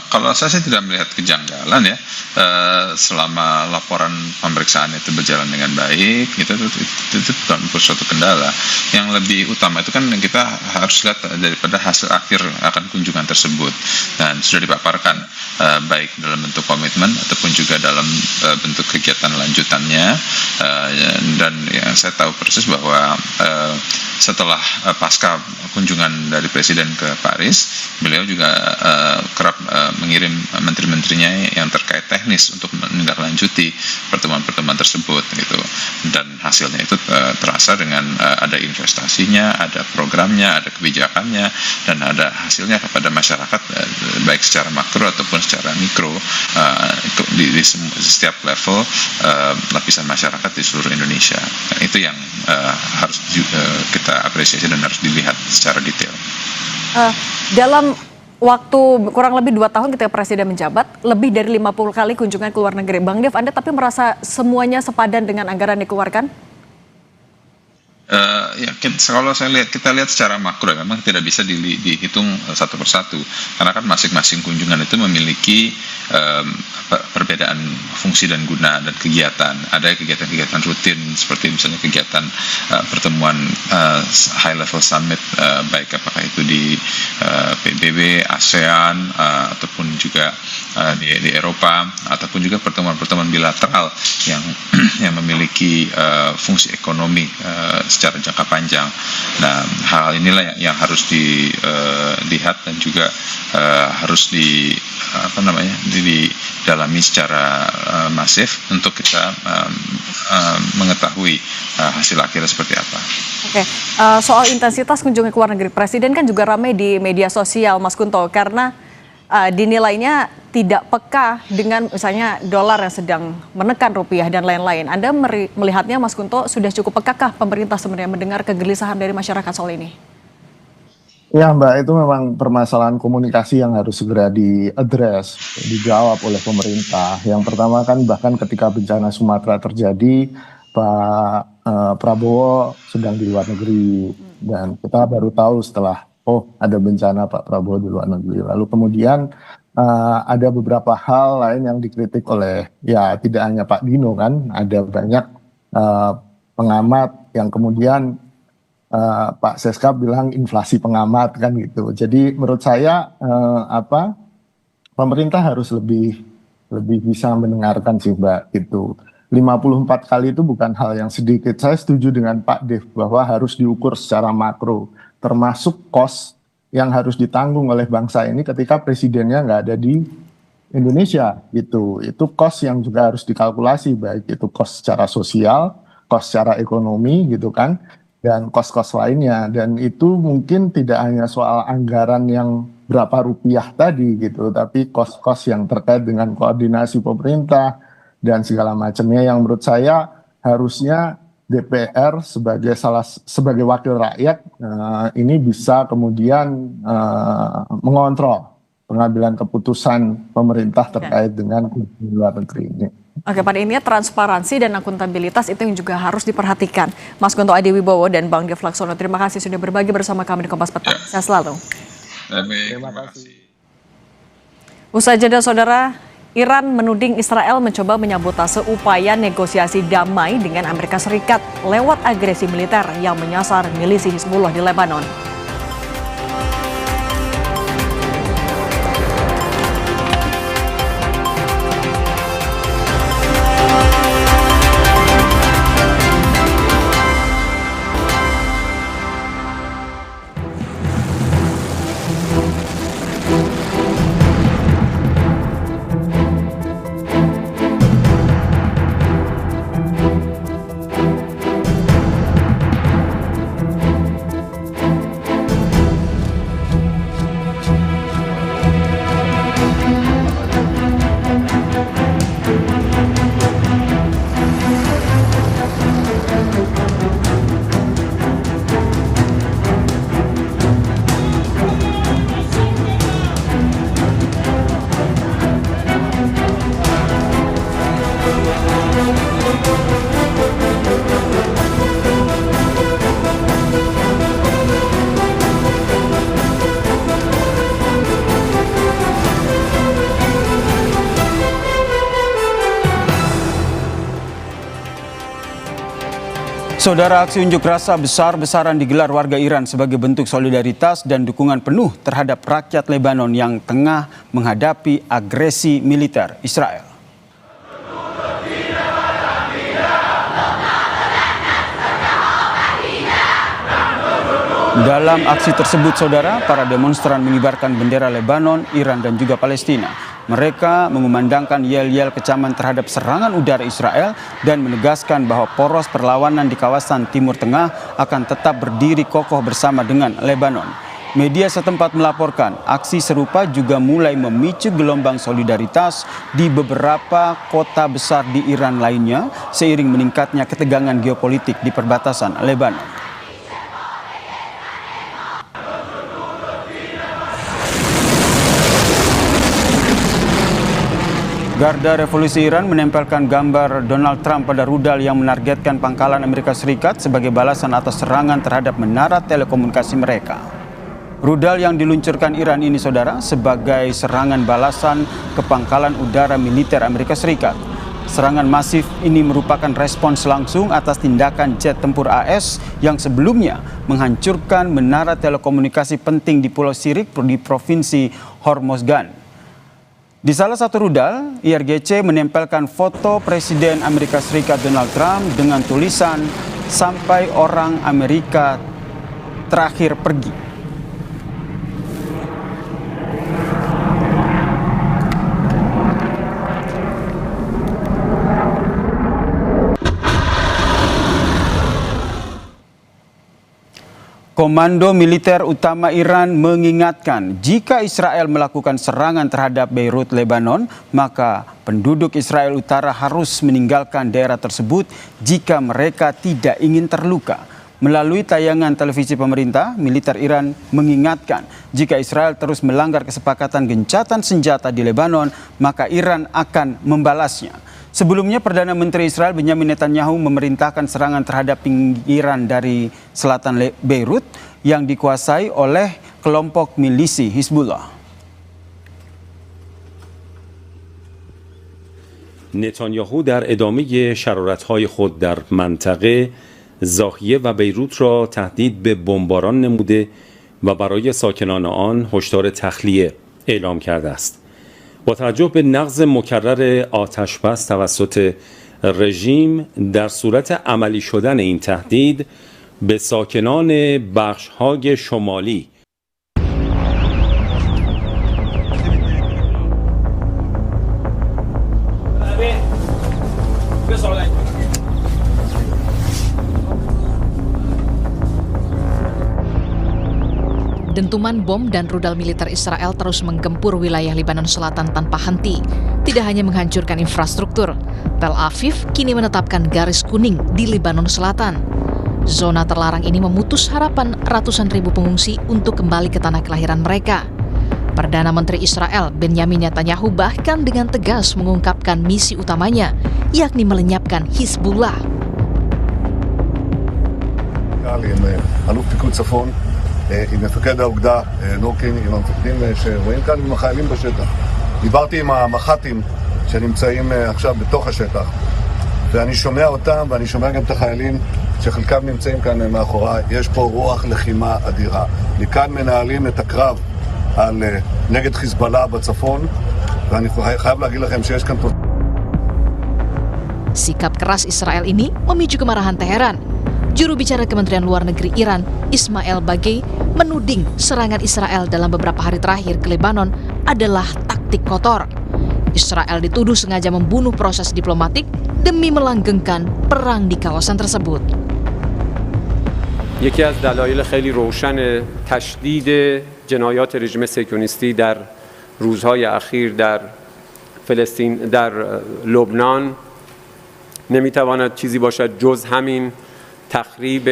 Kalau saya tidak melihat kejanggalan ya, selama laporan pemeriksaan itu berjalan dengan baik, itu bukan suatu kendala. Yang lebih utama itu kan kita harus lihat daripada hasil akhir akan kunjungan tersebut, dan sudah dipaparkan baik dalam bentuk komitmen ataupun juga dalam bentuk kegiatan lanjutannya, dan yang saya tahu persis bahwa setelah pasca kunjungan dari Presiden ke Paris, beliau juga kerap mengirim menteri-menterinya yang terkait teknis untuk menindaklanjuti pertemuan-pertemuan tersebut gitu. Dan hasilnya itu terasa dengan ada investasinya, ada programnya, ada kebijakannya, dan ada hasilnya kepada masyarakat baik secara makro ataupun secara mikro di setiap level lapisan masyarakat di seluruh Indonesia. Nah, itu yang harus kita apresiasi dan harus dilihat secara detail. Dalam waktu kurang lebih 2 tahun ketika Presiden menjabat, lebih dari 50 kali kunjungan ke luar negeri. Bang Dev, Anda tapi merasa semuanya sepadan dengan anggaran dikeluarkan? Ya, kalau kita lihat secara makro, memang tidak bisa dihitung satu persatu, karena kan masing-masing kunjungan itu memiliki perbedaan fungsi dan guna dan kegiatan. Ada kegiatan-kegiatan rutin seperti misalnya kegiatan pertemuan high level summit, baik apakah itu di PBB, ASEAN, ataupun juga di Eropa, ataupun juga pertemuan-pertemuan bilateral yang memiliki fungsi ekonomi secara jangka panjang. Nah, hal inilah yang harus dilihat dan juga harus didalami secara masif untuk kita mengetahui hasil akhirnya seperti apa. Oke, soal intensitas kunjungan ke luar negeri, Presiden kan juga ramai di media sosial, Mas Kunto, karena dinilainya tidak peka dengan misalnya dolar yang sedang menekan rupiah dan lain-lain. Anda melihatnya, Mas Kunto, sudah cukup pekakah pemerintah sebenarnya mendengar kegelisahan dari masyarakat soal ini? Ya Mbak, itu memang permasalahan komunikasi yang harus segera diadres, dijawab oleh pemerintah. Yang pertama kan bahkan ketika bencana Sumatera terjadi, Pak Prabowo sedang di luar negeri. Dan kita baru tahu setelah, ada bencana Pak Prabowo di luar negeri. Lalu kemudian ada beberapa hal lain yang dikritik oleh, ya tidak hanya Pak Dino kan, ada banyak pengamat yang kemudian Pak Seskap bilang inflasi pengamat kan gitu. Jadi menurut saya pemerintah harus lebih bisa mendengarkan sih Mbak gitu. 54 kali itu bukan hal yang sedikit. Saya setuju dengan Pak Dev bahwa harus diukur secara makro, termasuk kos yang harus ditanggung oleh bangsa ini ketika presidennya nggak ada di Indonesia gitu. Itu kos yang juga harus dikalkulasi, baik itu kos secara sosial, kos secara ekonomi gitu kan, dan kos-kos lainnya. Dan itu mungkin tidak hanya soal anggaran yang berapa rupiah tadi gitu, tapi kos-kos yang terkait dengan koordinasi pemerintah dan segala macamnya, yang menurut saya harusnya DPR sebagai wakil rakyat ini bisa kemudian mengontrol pengambilan keputusan pemerintah terkait dengan luar negeri ini. Oke, pada intinya transparansi dan akuntabilitas itu yang juga harus diperhatikan. Mas Kunto Adiwibowo dan Bang Dev Laksono, terima kasih sudah berbagi bersama kami di Kompas Petang. Sehat selalu. Terima kasih. Usai jeda, saudara, Iran menuding Israel mencoba menyabotase upaya negosiasi damai dengan Amerika Serikat lewat agresi militer yang menyasar milisi Hizbullah di Lebanon. Saudara, aksi unjuk rasa besar-besaran digelar warga Iran sebagai bentuk solidaritas dan dukungan penuh terhadap rakyat Lebanon yang tengah menghadapi agresi militer Israel. Dalam aksi tersebut, saudara, para demonstran mengibarkan bendera Lebanon, Iran, dan juga Palestina. Mereka mengumandangkan yel-yel kecaman terhadap serangan udara Israel dan menegaskan bahwa poros perlawanan di kawasan Timur Tengah akan tetap berdiri kokoh bersama dengan Lebanon. Media setempat melaporkan aksi serupa juga mulai memicu gelombang solidaritas di beberapa kota besar di Iran lainnya seiring meningkatnya ketegangan geopolitik di perbatasan Lebanon. Garda Revolusi Iran menempelkan gambar Donald Trump pada rudal yang menargetkan pangkalan Amerika Serikat sebagai balasan atas serangan terhadap menara telekomunikasi mereka. Rudal yang diluncurkan Iran ini, saudara, sebagai serangan balasan ke pangkalan udara militer Amerika Serikat. Serangan masif ini merupakan respons langsung atas tindakan jet tempur AS yang sebelumnya menghancurkan menara telekomunikasi penting di Pulau Sirik di Provinsi Hormozgan. Di salah satu rudal, IRGC menempelkan foto Presiden Amerika Serikat Donald Trump dengan tulisan "Sampai orang Amerika terakhir pergi". Komando Militer Utama Iran mengingatkan jika Israel melakukan serangan terhadap Beirut, Lebanon, maka penduduk Israel Utara harus meninggalkan daerah tersebut jika mereka tidak ingin terluka. Melalui tayangan televisi pemerintah, militer Iran mengingatkan jika Israel terus melanggar kesepakatan gencatan senjata di Lebanon, maka Iran akan membalasnya. Sebelumnya, Perdana Menteri Israel Benjamin Netanyahu memerintahkan serangan terhadap pinggiran dari selatan Beirut yang dikuasai oleh kelompok milisi Hizbullah. نتانیاهو در ادامه شرارت‌های خود در منطقه ضاحیه و بیروت را تهدید به بمباران نموده و برای ساکنان آن هشدار تخلیه اعلام کرده است. با توجه به نقض مکرر آتشبس توسط رژیم در صورت عملی شدن این تهدید به ساکنان بخش‌های شمالی Dentuman bom dan rudal militer Israel terus menggempur wilayah Lebanon Selatan tanpa henti. Tidak hanya menghancurkan infrastruktur, Tel Aviv kini menetapkan garis kuning di Lebanon Selatan. Zona terlarang ini memutus harapan ratusan ribu pengungsi untuk kembali ke tanah kelahiran mereka. Perdana Menteri Israel Benjamin Netanyahu bahkan dengan tegas mengungkapkan misi utamanya, yakni melenyapkan Hizbullah. אלוף פיקוד צפון עם מפקד האוגדה נורקין, עם המפקדים שרואים כאן, עם החיילים בשטח. דיברתי עם המח"טים שנמצאים עכשיו בתוך השטח, ואני שומע אותם ואני שומע גם את החיילים שחלקם נמצאים כאן מאחוריי. יש פה רוח לחימה אדירה. מכאן מנהלים את הקרב נגד חיזבאללה בצפון, ואני חייב להגיד לכם שיש כאן... Sikap keras Israel ini memicu kemarahan Teheran. Juru bicara Kementerian Luar Negeri Iran, Ismail Bagei, menuding serangan Israel dalam beberapa hari terakhir ke Lebanon adalah taktik kotor. Israel dituduh sengaja membunuh proses diplomatik demi melanggengkan perang di kawasan tersebut. یکی از دلایل خیلی روشن تشدید جنایات رژیم صهیونیستی در روزهای اخیر در فلسطین در لبنان نمیتواند چیزی باشد جز همین تخریب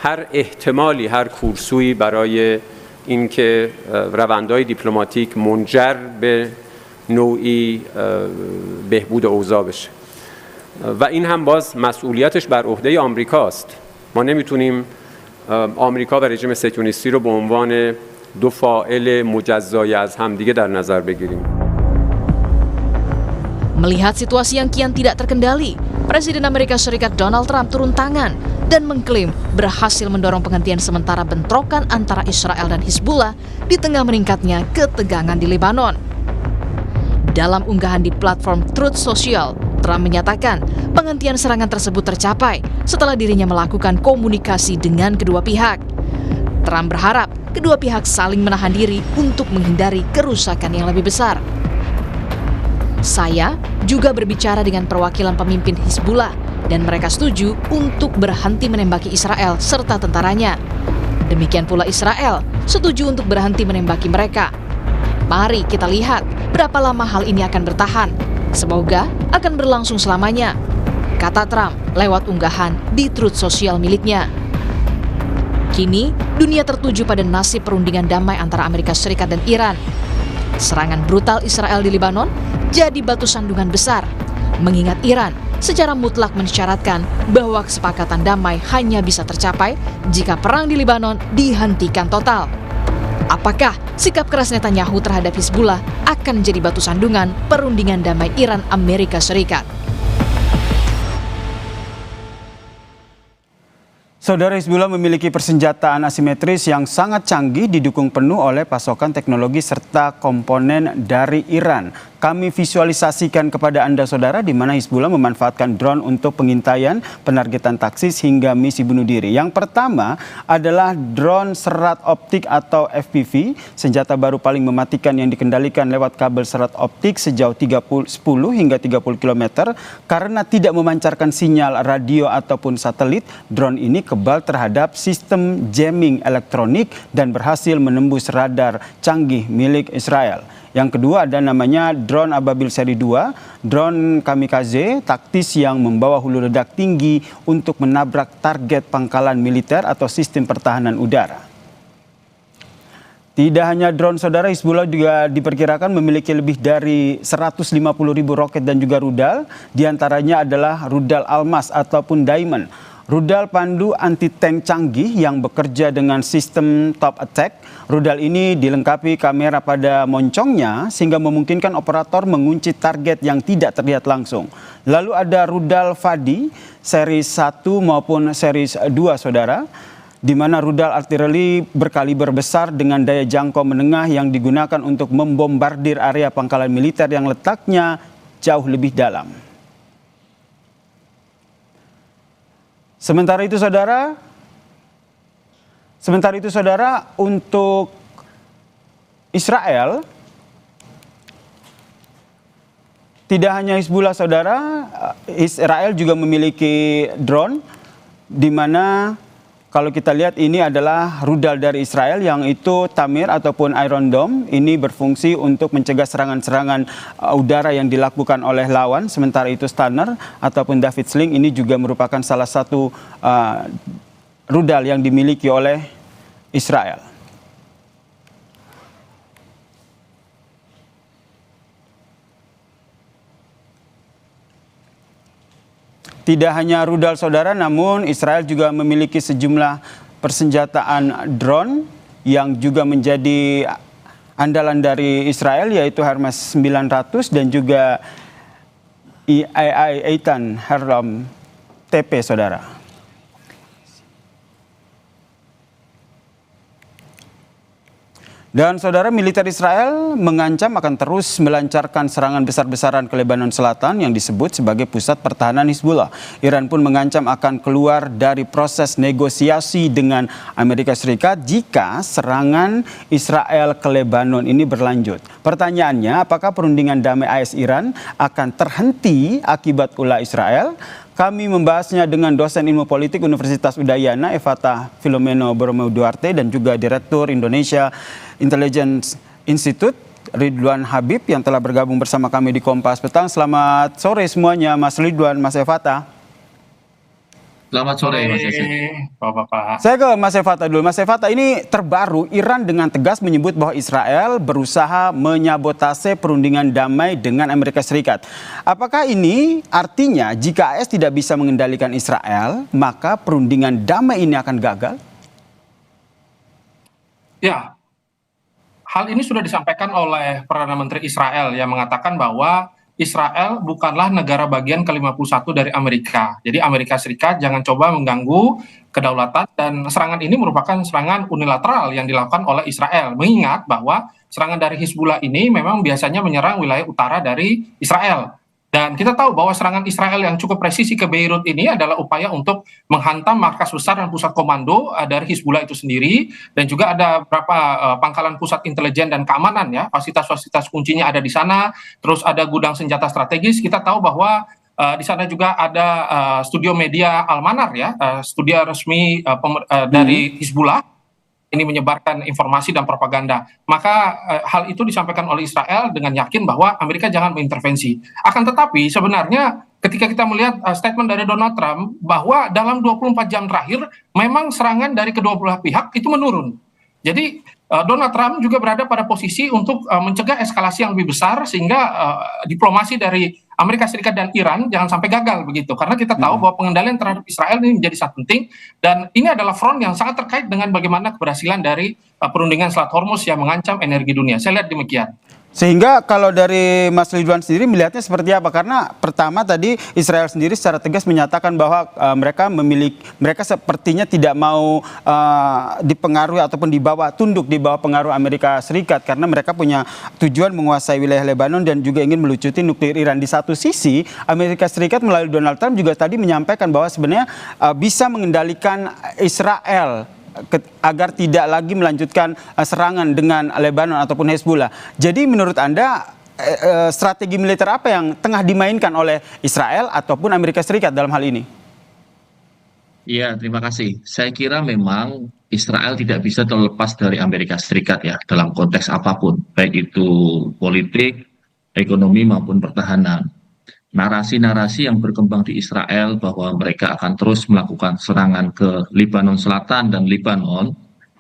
هر احتمالی هر کورسویی برای اینکه روندهای دیپلماتیک منجر به نوعی بهبود اوضاع بشه و این هم باز مسئولیتش بر عهده آمریکاست. ما نمیتونیم آمریکا و رژیم صهیونیستی رو به عنوان دو فاعل مجزای از همدیگه در نظر بگیریم. Melihat situasi yang kian tidak terkendali, Presiden Amerika Serikat Donald Trump turun tangan dan mengklaim berhasil mendorong penghentian sementara bentrokan antara Israel dan Hizbullah di tengah meningkatnya ketegangan di Lebanon. Dalam unggahan di platform Truth Social, Trump menyatakan penghentian serangan tersebut tercapai setelah dirinya melakukan komunikasi dengan kedua pihak. Trump berharap kedua pihak saling menahan diri untuk menghindari kerusakan yang lebih besar. Saya juga berbicara dengan perwakilan pemimpin Hizbullah dan mereka setuju untuk berhenti menembaki Israel serta tentaranya. Demikian pula Israel setuju untuk berhenti menembaki mereka. Mari kita lihat berapa lama hal ini akan bertahan. Semoga akan berlangsung selamanya, kata Trump lewat unggahan di Truth Social miliknya. Kini, dunia tertuju pada nasib perundingan damai antara Amerika Serikat dan Iran. Serangan brutal Israel di Lebanon jadi batu sandungan besar, mengingat Iran secara mutlak mensyaratkan bahwa kesepakatan damai hanya bisa tercapai jika perang di Lebanon dihentikan total. Apakah sikap keras Netanyahu terhadap Hizbullah akan menjadi batu sandungan perundingan damai Iran-Amerika Serikat? Saudara, Hizbullah memiliki persenjataan asimetris yang sangat canggih didukung penuh oleh pasokan teknologi serta komponen dari Iran. Kami visualisasikan kepada Anda saudara di mana Hizbullah memanfaatkan drone untuk pengintaian, penargetan taksis hingga misi bunuh diri. Yang pertama adalah drone serat optik atau FPV, senjata baru paling mematikan yang dikendalikan lewat kabel serat optik sejauh 10 hingga 30 km. Karena tidak memancarkan sinyal radio ataupun satelit, drone ini kebal terhadap sistem jamming elektronik dan berhasil menembus radar canggih milik Israel. Yang kedua ada namanya drone Ababil seri 2, drone kamikaze taktis yang membawa hulu ledak tinggi untuk menabrak target pangkalan militer atau sistem pertahanan udara. Tidak hanya drone saudara, Hizbullah juga diperkirakan memiliki lebih dari 150.000 roket dan juga rudal, diantaranya adalah rudal Almas ataupun Diamond. Rudal pandu anti-tank canggih yang bekerja dengan sistem top attack. Rudal ini dilengkapi kamera pada moncongnya sehingga memungkinkan operator mengunci target yang tidak terlihat langsung. Lalu ada rudal Fadi seri 1 maupun seri 2 saudara, di mana rudal artileri berkaliber besar dengan daya jangkau menengah yang digunakan untuk membombardir area pangkalan militer yang letaknya jauh lebih dalam. Sementara itu saudara, untuk Israel, tidak hanya Hizbullah saudara, Israel juga memiliki drone, di mana kalau kita lihat ini adalah rudal dari Israel yang itu Tamir ataupun Iron Dome. Ini berfungsi untuk mencegah serangan-serangan udara yang dilakukan oleh lawan. Sementara itu Stunner ataupun David Sling ini juga merupakan salah satu rudal yang dimiliki oleh Israel. Tidak hanya rudal saudara, namun Israel juga memiliki sejumlah persenjataan drone yang juga menjadi andalan dari Israel, yaitu Hermes 900 dan juga Eitan Herlam TP saudara. Dan saudara, militer Israel mengancam akan terus melancarkan serangan besar-besaran ke Lebanon Selatan yang disebut sebagai pusat pertahanan Hizbullah. Iran pun mengancam akan keluar dari proses negosiasi dengan Amerika Serikat jika serangan Israel ke Lebanon ini berlanjut. Pertanyaannya, apakah perundingan damai AS-Iran akan terhenti akibat ulah Israel? Kami membahasnya dengan dosen ilmu politik Universitas Udayana, Evata Filomeno Boromeu Duarte, dan juga Direktur Indonesia Intelligence Institute, Ridwan Habib, yang telah bergabung bersama kami di Kompas Petang. Selamat sore semuanya, Mas Ridwan, Mas Evata. Selamat sore, Mas Yesi. Bapak-bapak. Saya ke Mas Evata dulu. Mas Evata, ini terbaru Iran dengan tegas menyebut bahwa Israel berusaha menyabotase perundingan damai dengan Amerika Serikat. Apakah ini artinya jika AS tidak bisa mengendalikan Israel, maka perundingan damai ini akan gagal? Ya, hal ini sudah disampaikan oleh Perdana Menteri Israel yang mengatakan bahwa Israel bukanlah negara bagian ke-51 dari Amerika. Jadi Amerika Serikat jangan coba mengganggu kedaulatan, dan serangan ini merupakan serangan unilateral yang dilakukan oleh Israel. Mengingat bahwa serangan dari Hizbullah ini memang biasanya menyerang wilayah utara dari Israel. Dan kita tahu bahwa serangan Israel yang cukup presisi ke Beirut ini adalah upaya untuk menghantam markas besar dan pusat komando dari Hizbullah itu sendiri, dan juga ada beberapa pangkalan pusat intelijen dan keamanan ya, fasilitas-fasilitas kuncinya ada di sana, terus ada gudang senjata strategis. Kita tahu bahwa di sana juga ada studio media Al-Manar ya, studio resmi dari Hizbullah ini menyebarkan informasi dan propaganda. Maka hal itu disampaikan oleh Israel dengan yakin bahwa Amerika jangan mengintervensi. Akan tetapi sebenarnya ketika kita melihat statement dari Donald Trump bahwa dalam 24 jam terakhir memang serangan dari kedua belah pihak itu menurun. Jadi Donald Trump juga berada pada posisi untuk mencegah eskalasi yang lebih besar sehingga diplomasi dari Amerika Serikat dan Iran jangan sampai gagal begitu, karena kita tahu bahwa pengendalian terhadap Israel ini menjadi sangat penting, dan ini adalah front yang sangat terkait dengan bagaimana keberhasilan dari perundingan Selat Hormuz yang mengancam energi dunia. Saya lihat demikian. Sehingga kalau dari Mas Ridwan sendiri melihatnya seperti apa? Karena pertama tadi Israel sendiri secara tegas menyatakan bahwa mereka sepertinya tidak mau dipengaruhi ataupun tunduk di bawah pengaruh Amerika Serikat, karena mereka punya tujuan menguasai wilayah Lebanon dan juga ingin melucuti nuklir Iran. Di satu sisi Amerika Serikat melalui Donald Trump juga tadi menyampaikan bahwa sebenarnya bisa mengendalikan Israel agar tidak lagi melanjutkan serangan dengan Lebanon ataupun Hezbollah. Jadi menurut Anda strategi militer apa yang tengah dimainkan oleh Israel ataupun Amerika Serikat dalam hal ini? Iya, terima kasih. Saya kira memang Israel tidak bisa terlepas dari Amerika Serikat ya dalam konteks apapun, baik itu politik, ekonomi maupun pertahanan. Narasi-narasi yang berkembang di Israel bahwa mereka akan terus melakukan serangan ke Lebanon Selatan dan Lebanon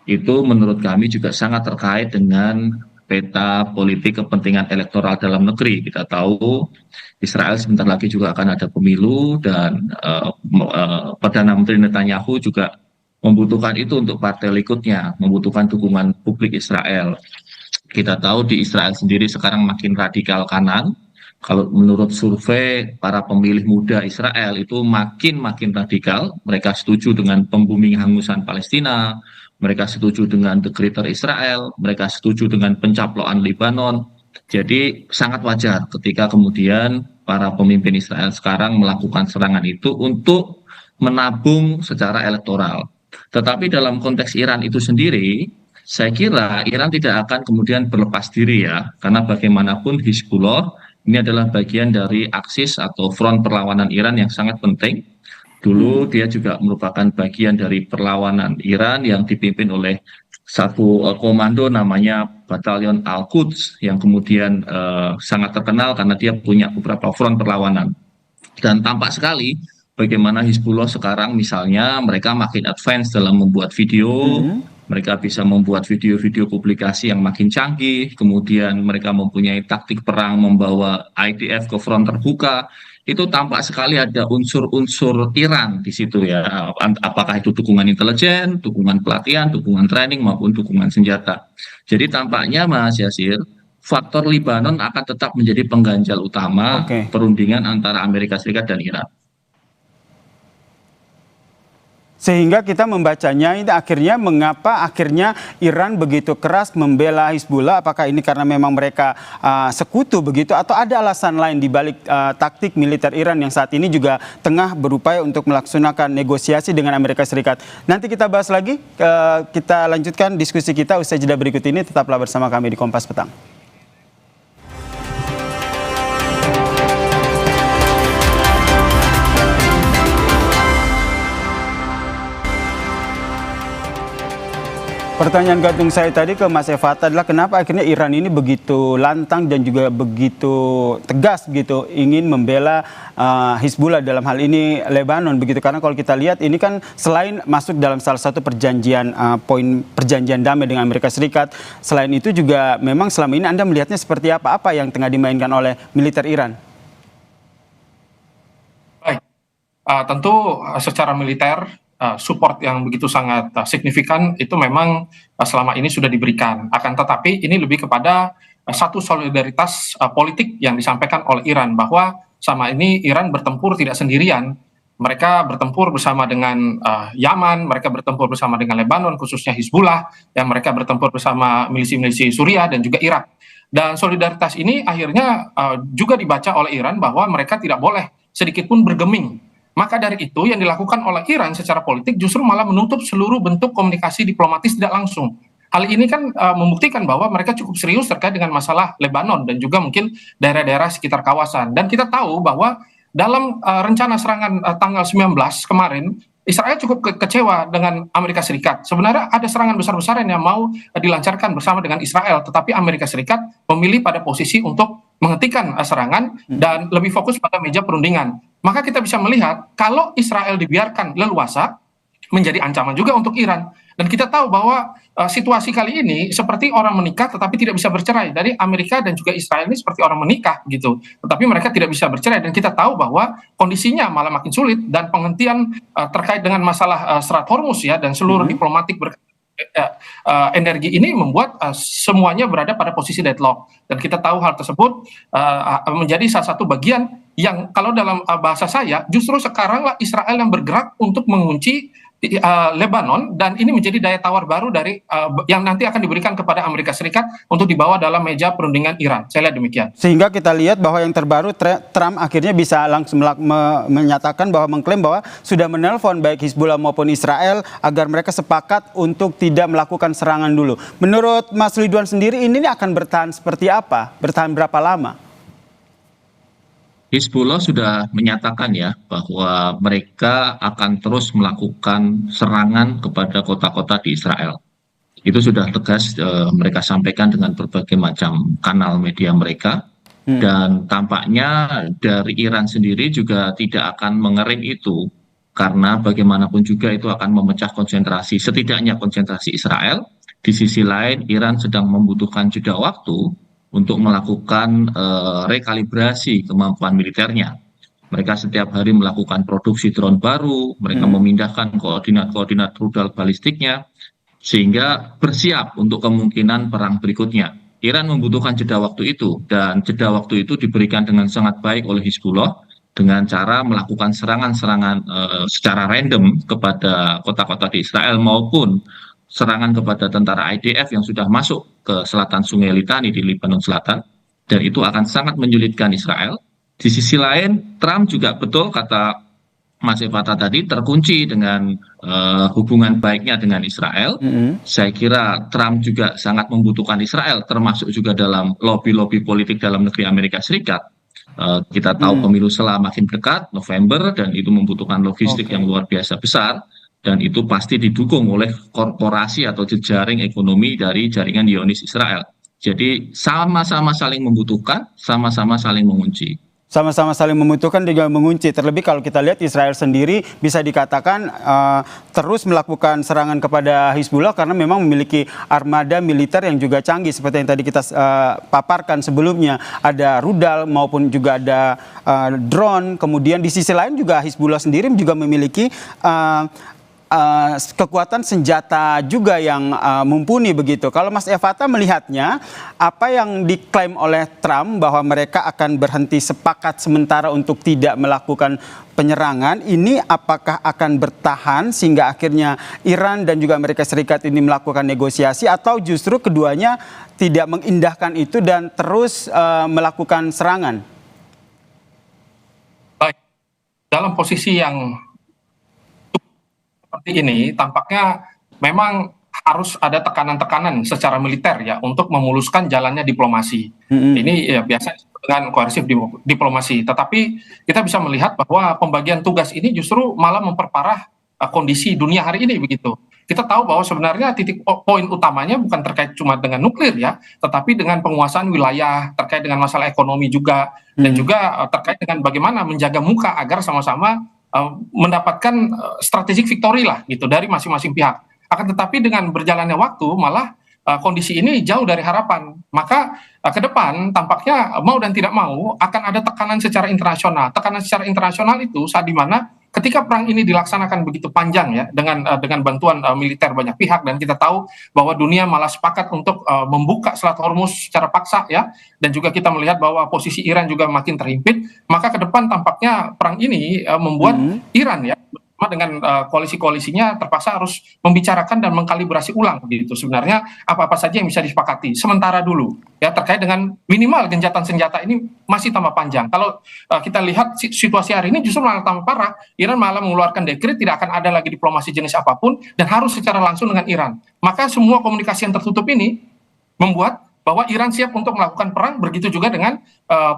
itu menurut kami juga sangat terkait dengan peta politik kepentingan elektoral dalam negeri. Kita tahu Israel sebentar lagi juga akan ada pemilu, dan Perdana Menteri Netanyahu juga membutuhkan itu untuk partai Likudnya, membutuhkan dukungan publik Israel. Kita tahu di Israel sendiri sekarang makin radikal kanan. Kalau menurut survei para pemilih muda Israel itu makin radikal, mereka setuju dengan pembumi hangusan Palestina, mereka setuju dengan dekreter Israel, mereka setuju dengan pencaplokan Lebanon. Jadi sangat wajar ketika kemudian para pemimpin Israel sekarang melakukan serangan itu untuk menabung secara elektoral. Tetapi dalam konteks Iran itu sendiri, saya kira Iran tidak akan kemudian berlepas diri ya, karena bagaimanapun Hizbullah ini adalah bagian dari aksis atau front perlawanan Iran yang sangat penting. Dulu dia juga merupakan bagian dari perlawanan Iran yang dipimpin oleh satu komando namanya Batalion Al-Quds yang kemudian sangat terkenal karena dia punya beberapa front perlawanan. Dan tampak sekali bagaimana Hizbullah sekarang misalnya mereka makin advance dalam membuat video. Mereka bisa membuat video-video publikasi yang makin canggih, kemudian mereka mempunyai taktik perang membawa IDF ke front terbuka. Itu tampak sekali ada unsur-unsur Iran di situ ya. Apakah itu dukungan intelijen, dukungan pelatihan, dukungan training maupun dukungan senjata. Jadi tampaknya Mas Yasir, faktor Lebanon akan tetap menjadi pengganjal utama perundingan antara Amerika Serikat dan Iran. Sehingga kita membacanya ini mengapa akhirnya Iran begitu keras membela Hizbullah? Apakah ini karena memang mereka sekutu begitu, atau ada alasan lain di balik taktik militer Iran yang saat ini juga tengah berupaya untuk melaksanakan negosiasi dengan Amerika Serikat? Nanti kita bahas lagi, kita lanjutkan diskusi kita usai jeda berikut ini. Tetaplah bersama kami di Kompas Petang. Pertanyaan gantung saya tadi ke Mas Efata adalah kenapa akhirnya Iran ini begitu lantang dan juga begitu tegas begitu ingin membela Hizbullah, dalam hal ini Lebanon begitu, karena kalau kita lihat ini kan selain masuk dalam salah satu perjanjian poin perjanjian damai dengan Amerika Serikat, selain itu juga memang selama ini Anda melihatnya seperti apa yang tengah dimainkan oleh militer Iran? Baik, tentu secara militer support yang begitu sangat signifikan itu memang selama ini sudah diberikan. Akan tetapi ini lebih kepada satu solidaritas politik yang disampaikan oleh Iran, bahwa sama ini Iran bertempur tidak sendirian. Mereka bertempur bersama dengan Yaman, mereka bertempur bersama dengan Lebanon, khususnya Hizbullah, yang mereka bertempur bersama milisi-milisi Suriah dan juga Irak. Dan solidaritas ini akhirnya juga dibaca oleh Iran bahwa mereka tidak boleh sedikit pun bergeming. Maka dari itu yang dilakukan oleh Iran secara politik justru malah menutup seluruh bentuk komunikasi diplomatis tidak langsung. Hal ini kan membuktikan bahwa mereka cukup serius terkait dengan masalah Lebanon dan juga mungkin daerah-daerah sekitar kawasan. Dan kita tahu bahwa dalam rencana serangan tanggal 19 kemarin, Israel cukup kecewa dengan Amerika Serikat. Sebenarnya ada serangan besar-besaran yang mau dilancarkan bersama dengan Israel, tetapi Amerika Serikat memilih pada posisi untuk menghentikan serangan dan lebih fokus pada meja perundingan. Maka kita bisa melihat kalau Israel dibiarkan leluasa, menjadi ancaman juga untuk Iran. Dan kita tahu bahwa situasi kali ini seperti orang menikah tetapi tidak bisa bercerai. Dari Amerika dan juga Israel ini seperti orang menikah gitu, tetapi mereka tidak bisa bercerai. Dan kita tahu bahwa kondisinya malah makin sulit, dan penghentian terkait dengan masalah Selat Hormuz ya dan seluruh diplomatik energi ini membuat semuanya berada pada posisi deadlock. Dan kita tahu hal tersebut menjadi salah satu bagian yang kalau dalam bahasa saya justru sekaranglah Israel yang bergerak untuk mengunci Lebanon, dan ini menjadi daya tawar baru dari yang nanti akan diberikan kepada Amerika Serikat untuk dibawa dalam meja perundingan Iran. Saya lihat demikian. Sehingga kita lihat bahwa yang terbaru Trump akhirnya bisa langsung menyatakan bahwa mengklaim bahwa sudah menelpon baik Hizbullah maupun Israel agar mereka sepakat untuk tidak melakukan serangan dulu. Menurut Mas Ridwan sendiri ini akan bertahan seperti apa? Bertahan berapa lama? Hizbullah sudah menyatakan ya bahwa mereka akan terus melakukan serangan kepada kota-kota di Israel. Itu sudah tegas mereka sampaikan dengan berbagai macam kanal media mereka. Dan tampaknya dari Iran sendiri juga tidak akan mengerem itu, karena bagaimanapun juga itu akan memecah konsentrasi, setidaknya konsentrasi Israel. Di sisi lain Iran sedang membutuhkan jeda waktu untuk melakukan rekalibrasi kemampuan militernya. Mereka setiap hari melakukan produksi drone baru, mereka memindahkan koordinat-koordinat rudal balistiknya, sehingga bersiap untuk kemungkinan perang berikutnya. Iran membutuhkan jeda waktu itu, dan jeda waktu itu diberikan dengan sangat baik oleh Hizbullah dengan cara melakukan serangan-serangan secara random kepada kota-kota di Israel maupun serangan kepada tentara IDF yang sudah masuk ke selatan Sungai Litani di Lebanon Selatan, dan itu akan sangat menyulitkan Israel. Di sisi lain, Trump juga betul kata Mas Evata tadi terkunci dengan hubungan baiknya dengan Israel. Saya kira Trump juga sangat membutuhkan Israel, termasuk juga dalam lobby-lobby politik dalam negeri Amerika Serikat. Kita tahu pemilu makin dekat, November, dan itu membutuhkan logistik yang luar biasa besar. Dan itu pasti didukung oleh korporasi atau jejaring ekonomi dari jaringan Zionis Israel. Jadi sama-sama saling membutuhkan, sama-sama saling mengunci. Sama-sama saling membutuhkan juga mengunci. Terlebih kalau kita lihat Israel sendiri bisa dikatakan terus melakukan serangan kepada Hizbullah karena memang memiliki armada militer yang juga canggih. Seperti yang tadi kita paparkan sebelumnya. Ada rudal maupun juga ada drone. Kemudian di sisi lain juga Hizbullah sendiri juga memiliki kekuatan senjata juga yang mumpuni begitu. Kalau Mas Evata melihatnya, apa yang diklaim oleh Trump bahwa mereka akan berhenti sepakat sementara untuk tidak melakukan penyerangan, ini apakah akan bertahan sehingga akhirnya Iran dan juga Amerika Serikat ini melakukan negosiasi, atau justru keduanya tidak mengindahkan itu dan terus melakukan serangan? Baik, dalam posisi yang seperti ini tampaknya memang harus ada tekanan-tekanan secara militer ya untuk memuluskan jalannya diplomasi. Ini ya biasa dengan koersif diplomasi. Tetapi kita bisa melihat bahwa pembagian tugas ini justru malah memperparah kondisi dunia hari ini begitu. Kita tahu bahwa sebenarnya titik poin utamanya bukan terkait cuma dengan nuklir ya, tetapi dengan penguasaan wilayah, terkait dengan masalah ekonomi juga, dan juga terkait dengan bagaimana menjaga muka agar sama-sama mendapatkan strategic victory lah gitu dari masing-masing pihak. Akan tetapi dengan berjalannya waktu malah kondisi ini jauh dari harapan. Maka ke depan tampaknya mau dan tidak mau akan ada tekanan secara internasional. Tekanan secara internasional itu saat dimana ketika perang ini dilaksanakan begitu panjang ya dengan bantuan militer banyak pihak, dan kita tahu bahwa dunia malah sepakat untuk membuka Selat Hormuz secara paksa ya, dan juga kita melihat bahwa posisi Iran juga makin terhimpit, maka ke depan tampaknya perang ini membuat Iran ya dengan koalisi-koalisinya terpaksa harus membicarakan dan mengkalibrasi ulang begitu sebenarnya apa-apa saja yang bisa disepakati sementara dulu ya, terkait dengan minimal gencatan senjata ini masih tambah panjang. Kalau kita lihat situasi hari ini justru malah tambah parah. Iran malah mengeluarkan dekret tidak akan ada lagi diplomasi jenis apapun dan harus secara langsung dengan Iran. Maka semua komunikasi yang tertutup ini membuat bahwa Iran siap untuk melakukan perang, begitu juga dengan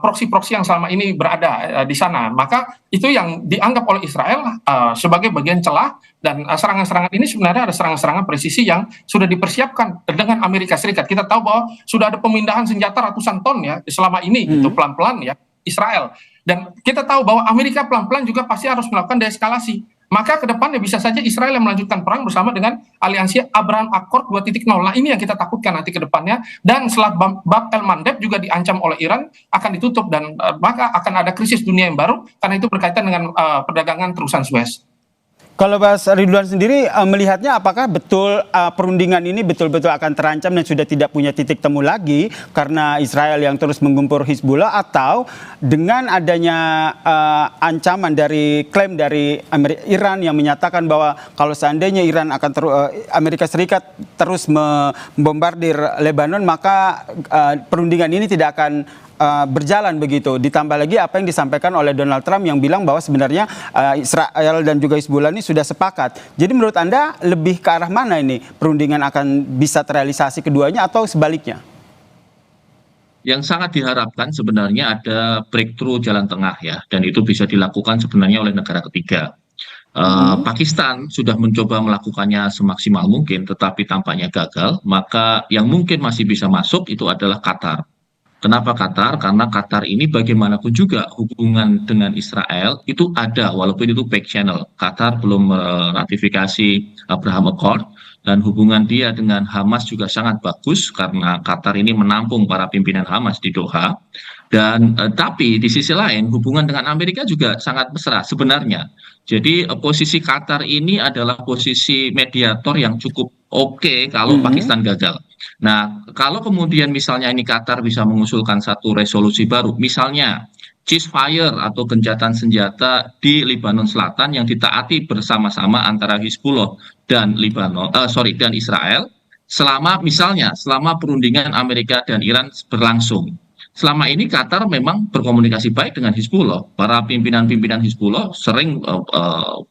proksi-proksi yang selama ini berada di sana. Maka itu yang dianggap oleh Israel sebagai bagian celah, dan serangan-serangan ini sebenarnya ada serangan-serangan presisi yang sudah dipersiapkan dengan Amerika Serikat. Kita tahu bahwa sudah ada pemindahan senjata ratusan ton ya selama ini gitu pelan-pelan ya Israel. Dan kita tahu bahwa Amerika pelan-pelan juga pasti harus melakukan deeskalasi. Maka ke depannya bisa saja Israel yang melanjutkan perang bersama dengan aliansi Abraham Accord 2.0. Nah ini yang kita takutkan nanti ke depannya. Dan setelah Bab el-Mandeb juga diancam oleh Iran akan ditutup, dan maka akan ada krisis dunia yang baru karena itu berkaitan dengan perdagangan terusan Suez. Kalau Mas Ridwan sendiri melihatnya apakah betul perundingan ini betul-betul akan terancam dan sudah tidak punya titik temu lagi karena Israel yang terus menggempur Hizbullah, atau dengan adanya ancaman dari klaim dari Iran yang menyatakan bahwa kalau seandainya Iran akan Amerika Serikat terus membombardir Lebanon, maka perundingan ini tidak akan berjalan begitu. Ditambah lagi apa yang disampaikan oleh Donald Trump yang bilang bahwa sebenarnya Israel dan juga Hizbullah ini sudah sepakat. Jadi menurut Anda lebih ke arah mana ini perundingan akan bisa terrealisasi keduanya atau sebaliknya? Yang sangat diharapkan sebenarnya ada breakthrough jalan tengah ya, dan itu bisa dilakukan sebenarnya oleh negara ketiga. Pakistan sudah mencoba melakukannya semaksimal mungkin tetapi tampaknya gagal, maka yang mungkin masih bisa masuk itu adalah Qatar. Kenapa Qatar? Karena Qatar ini bagaimanapun juga hubungan dengan Israel itu ada, walaupun itu back channel. Qatar belum meratifikasi Abraham Accord, dan hubungan dia dengan Hamas juga sangat bagus karena Qatar ini menampung para pimpinan Hamas di Doha. Dan tapi di sisi lain hubungan dengan Amerika juga sangat mesra sebenarnya. Jadi posisi Qatar ini adalah posisi mediator yang cukup oke kalau Pakistan gagal. Nah, kalau kemudian misalnya ini Qatar bisa mengusulkan satu resolusi baru, misalnya ceasefire atau gencatan senjata di Lebanon Selatan yang ditaati bersama-sama antara Hizbullah dan dan Israel selama perundingan Amerika dan Iran berlangsung. Selama ini Qatar memang berkomunikasi baik dengan Hizbullah. Para pimpinan-pimpinan Hizbullah sering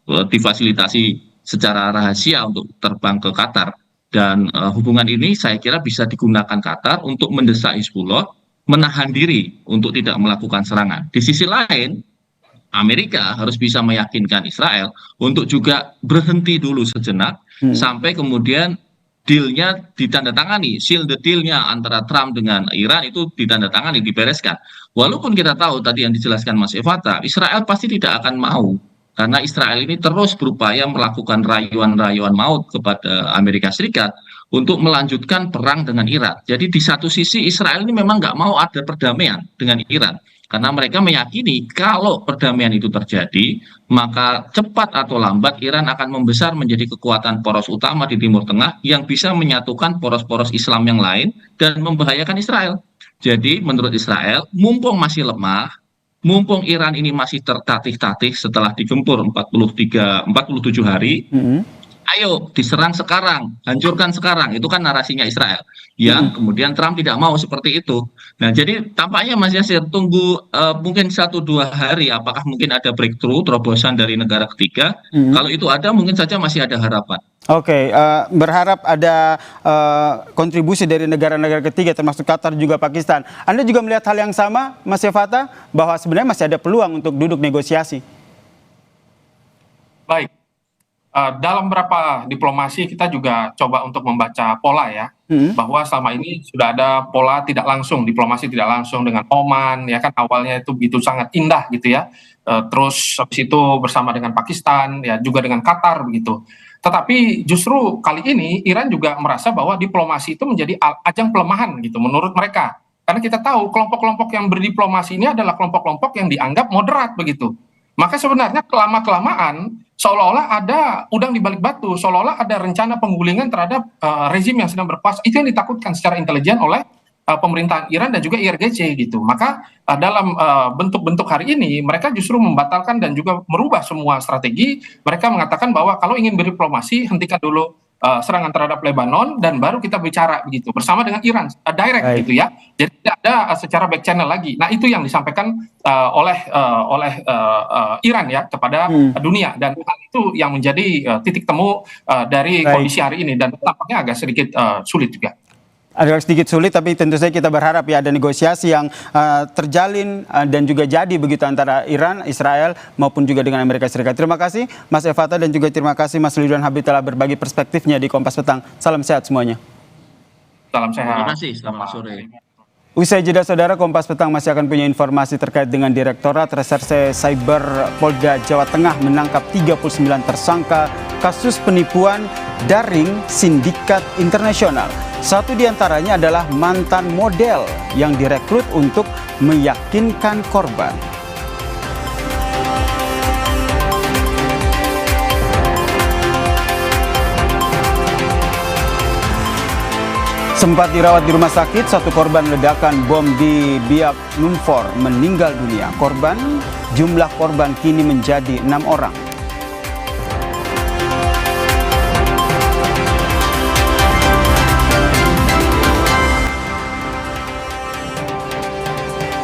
difasilitasi secara rahasia untuk terbang ke Qatar. Dan hubungan ini saya kira bisa digunakan Qatar untuk mendesak Hizbullah menahan diri untuk tidak melakukan serangan. Di sisi lain, Amerika harus bisa meyakinkan Israel untuk juga berhenti dulu sejenak sampai kemudian deal-nya ditandatangani, seal the deal-nya antara Trump dengan Iran itu ditandatangani, dibereskan. Walaupun kita tahu tadi yang dijelaskan Mas Evata, Israel pasti tidak akan mau. Karena Israel ini terus berupaya melakukan rayuan-rayuan maut kepada Amerika Serikat untuk melanjutkan perang dengan Iran. Jadi di satu sisi Israel ini memang nggak mau ada perdamaian dengan Iran. Karena mereka meyakini kalau perdamaian itu terjadi, maka cepat atau lambat Iran akan membesar menjadi kekuatan poros utama di Timur Tengah yang bisa menyatukan poros-poros Islam yang lain dan membahayakan Israel. Jadi menurut Israel, mumpung masih lemah, mumpung Iran ini masih tertatih-tatih setelah digempur 47 hari, ayo diserang sekarang, hancurkan sekarang. Itu kan narasinya Israel. Yang kemudian Trump tidak mau seperti itu. Nah jadi tampaknya Mas Yasir tunggu mungkin 1-2 hari apakah mungkin ada breakthrough, terobosan dari negara ketiga. Kalau itu ada mungkin saja masih ada harapan. Oke, berharap ada kontribusi dari negara-negara ketiga termasuk Qatar juga Pakistan. Anda juga melihat hal yang sama, Mas Evata, bahwa sebenarnya masih ada peluang untuk duduk negosiasi? Baik, dalam beberapa diplomasi kita juga coba untuk membaca pola ya, bahwa selama ini sudah ada pola tidak langsung, diplomasi tidak langsung dengan Oman, ya kan awalnya itu begitu sangat indah gitu ya, terus habis itu bersama dengan Pakistan, ya juga dengan Qatar begitu. Tetapi justru kali ini Iran juga merasa bahwa diplomasi itu menjadi ajang pelemahan gitu menurut mereka. Karena kita tahu kelompok-kelompok yang berdiplomasi ini adalah kelompok-kelompok yang dianggap moderat begitu. Maka sebenarnya kelamaan seolah-olah ada udang di balik batu, seolah-olah ada rencana penggulingan terhadap rezim yang sedang berkuasa. Itu yang ditakutkan secara intelijen oleh pemerintahan Iran dan juga IRGC gitu. Maka dalam bentuk-bentuk hari ini mereka justru membatalkan dan juga merubah semua strategi. Mereka mengatakan bahwa kalau ingin berdiplomasi, hentikan dulu serangan terhadap Lebanon dan baru kita bicara begitu bersama dengan Iran direct gitu ya. Jadi tidak ada secara back channel lagi. Nah, itu yang disampaikan oleh Iran ya kepada dunia, dan itu yang menjadi titik temu dari kondisi hari ini, dan tampaknya agak sedikit sulit juga. Agak sedikit sulit, tapi tentu saja kita berharap ya ada negosiasi yang terjalin dan juga jadi begitu antara Iran, Israel maupun juga dengan Amerika Serikat. Terima kasih Mas Evata dan juga terima kasih Mas Ridwan Habib telah berbagi perspektifnya di Kompas Petang. Salam sehat semuanya. Salam sehat. Terima kasih, selamat sore. Usai jeda saudara, Kompas Petang masih akan punya informasi terkait dengan Direktorat Reserse Cyber Polda Jawa Tengah menangkap 39 tersangka kasus penipuan daring sindikat internasional. Satu di antaranya adalah mantan model yang direkrut untuk meyakinkan korban. Sempat dirawat di rumah sakit, satu korban ledakan bom di Biak Numfor meninggal dunia. Jumlah korban kini menjadi 6 orang.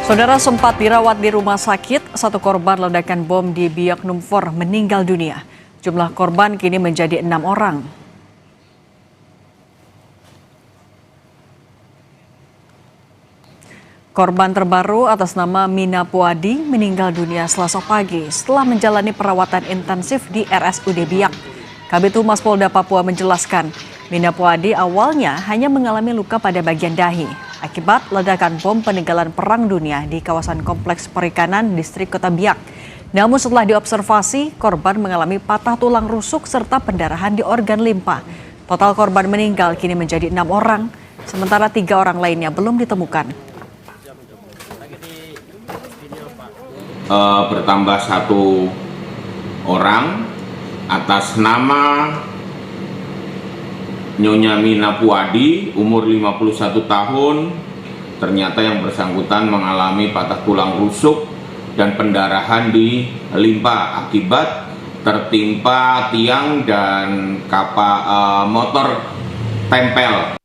Saudara, sempat dirawat di rumah sakit, satu korban ledakan bom di Biak Numfor meninggal dunia. Jumlah korban kini menjadi 6 orang. Korban terbaru atas nama Mina Puadi meninggal dunia Selasa pagi setelah menjalani perawatan intensif di RSUD Biak. Kabid Humas Polda Papua menjelaskan, Mina Puadi awalnya hanya mengalami luka pada bagian dahi akibat ledakan bom peninggalan Perang Dunia di kawasan Kompleks Perikanan Distrik Kota Biak. Namun setelah diobservasi, korban mengalami patah tulang rusuk serta pendarahan di organ limpa. Total korban meninggal kini menjadi 6 orang, sementara 3 orang lainnya belum ditemukan. Bertambah 1 orang atas nama Nyonya Mina Puadi, umur 51 tahun. Ternyata yang bersangkutan mengalami patah tulang rusuk dan pendarahan di limpa akibat tertimpa tiang dan motor tempel.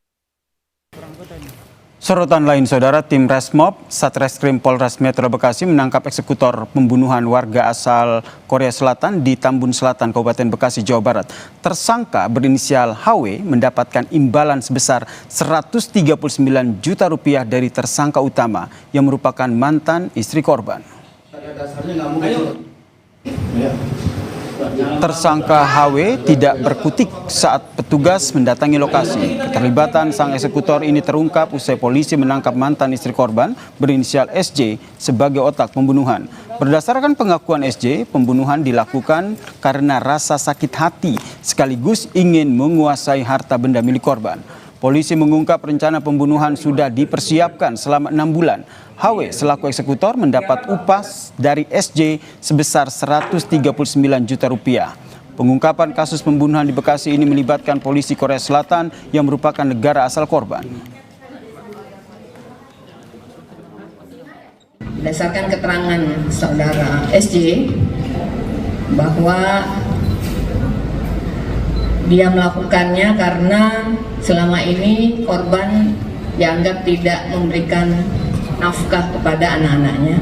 Sorotan lain saudara, tim Resmob Satreskrim Polres Metro Bekasi menangkap eksekutor pembunuhan warga asal Korea Selatan di Tambun Selatan, Kabupaten Bekasi, Jawa Barat. Tersangka berinisial HW mendapatkan imbalan sebesar 139 juta rupiah dari tersangka utama yang merupakan mantan istri korban. Tersangka HW tidak berkutik saat petugas mendatangi lokasi. Keterlibatan sang eksekutor ini terungkap usai polisi menangkap mantan istri korban berinisial SJ sebagai otak pembunuhan. Berdasarkan pengakuan SJ, pembunuhan dilakukan karena rasa sakit hati sekaligus ingin menguasai harta benda milik korban. Polisi mengungkap rencana pembunuhan sudah dipersiapkan selama 6 bulan. HW selaku eksekutor mendapat upah dari SJ sebesar 139 juta rupiah. Pengungkapan kasus pembunuhan di Bekasi ini melibatkan polisi Korea Selatan yang merupakan negara asal korban. Berdasarkan keterangan saudara SJ bahwa dia melakukannya karena selama ini korban dianggap tidak memberikan nafkah kepada anak-anaknya,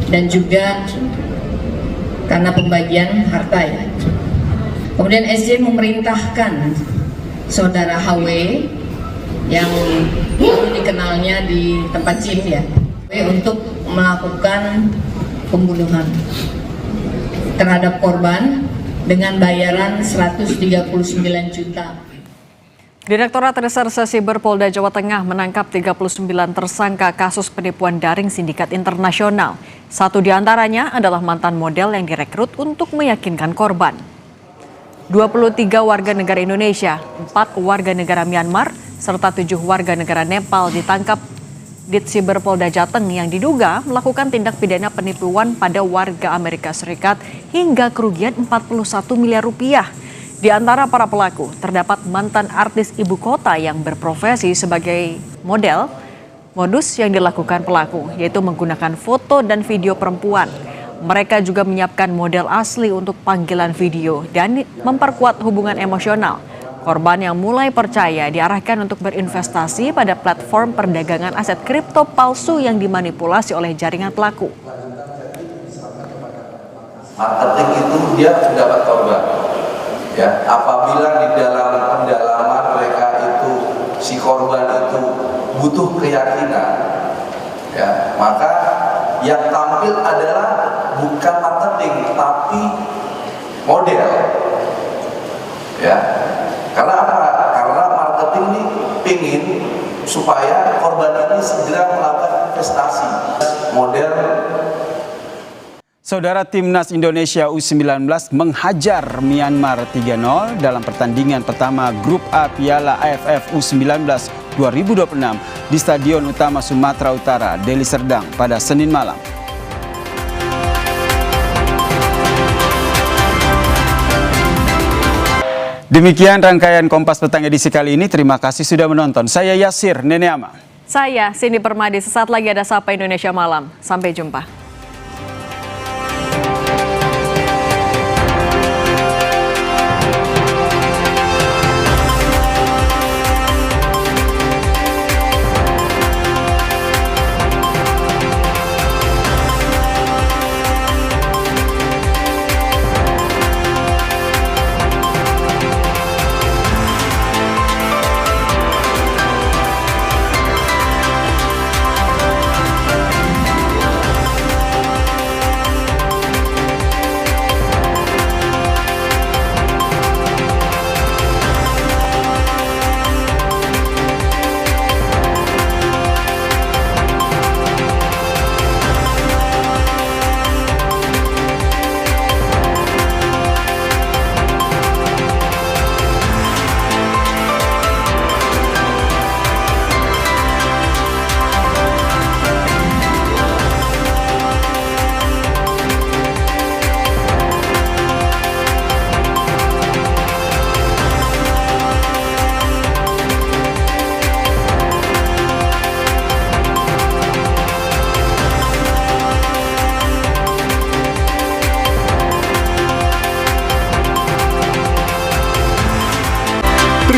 dan juga karena pembagian harta ya. Kemudian SJ memerintahkan saudara HW yang dulu dikenalnya di tempat gym ya, untuk melakukan pembunuhan terhadap korban dengan bayaran 139 juta. Direktorat Reserse Siber Polda Jawa Tengah menangkap 39 tersangka kasus penipuan daring sindikat internasional. Satu di antaranya adalah mantan model yang direkrut untuk meyakinkan korban. 23 warga negara Indonesia, 4 warga negara Myanmar, serta 7 warga negara Nepal ditangkap Ditsiber Polda Jateng yang diduga melakukan tindak pidana penipuan pada warga Amerika Serikat hingga kerugian 41 miliar rupiah. Di antara para pelaku, terdapat mantan artis ibu kota yang berprofesi sebagai model. Modus yang dilakukan pelaku yaitu menggunakan foto dan video perempuan. Mereka juga menyiapkan model asli untuk panggilan video dan memperkuat hubungan emosional. Korban yang mulai percaya diarahkan untuk berinvestasi pada platform perdagangan aset kripto palsu yang dimanipulasi oleh jaringan pelaku. Marketing itu dia dapat korban. Ya, apabila di dalam pendalaman mereka itu si korban itu butuh keyakinan, ya, maka yang tampil adalah bukan marketing tapi model, ya. Karena apa? Karena marketing ini pingin supaya korban ini segera melakukan investasi model. Saudara, Timnas Indonesia U19 menghajar Myanmar 3-0 dalam pertandingan pertama Grup A Piala AFF U19 2026 di Stadion Utama Sumatera Utara, Deli Serdang pada Senin malam. Demikian rangkaian Kompas Petang edisi kali ini. Terima kasih sudah menonton. Saya Yasir Neneama. Saya Cindy Permadi. Sesaat lagi ada Sapa Indonesia Malam. Sampai jumpa.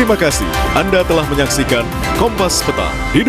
Terima kasih Anda telah menyaksikan Kompas Petang.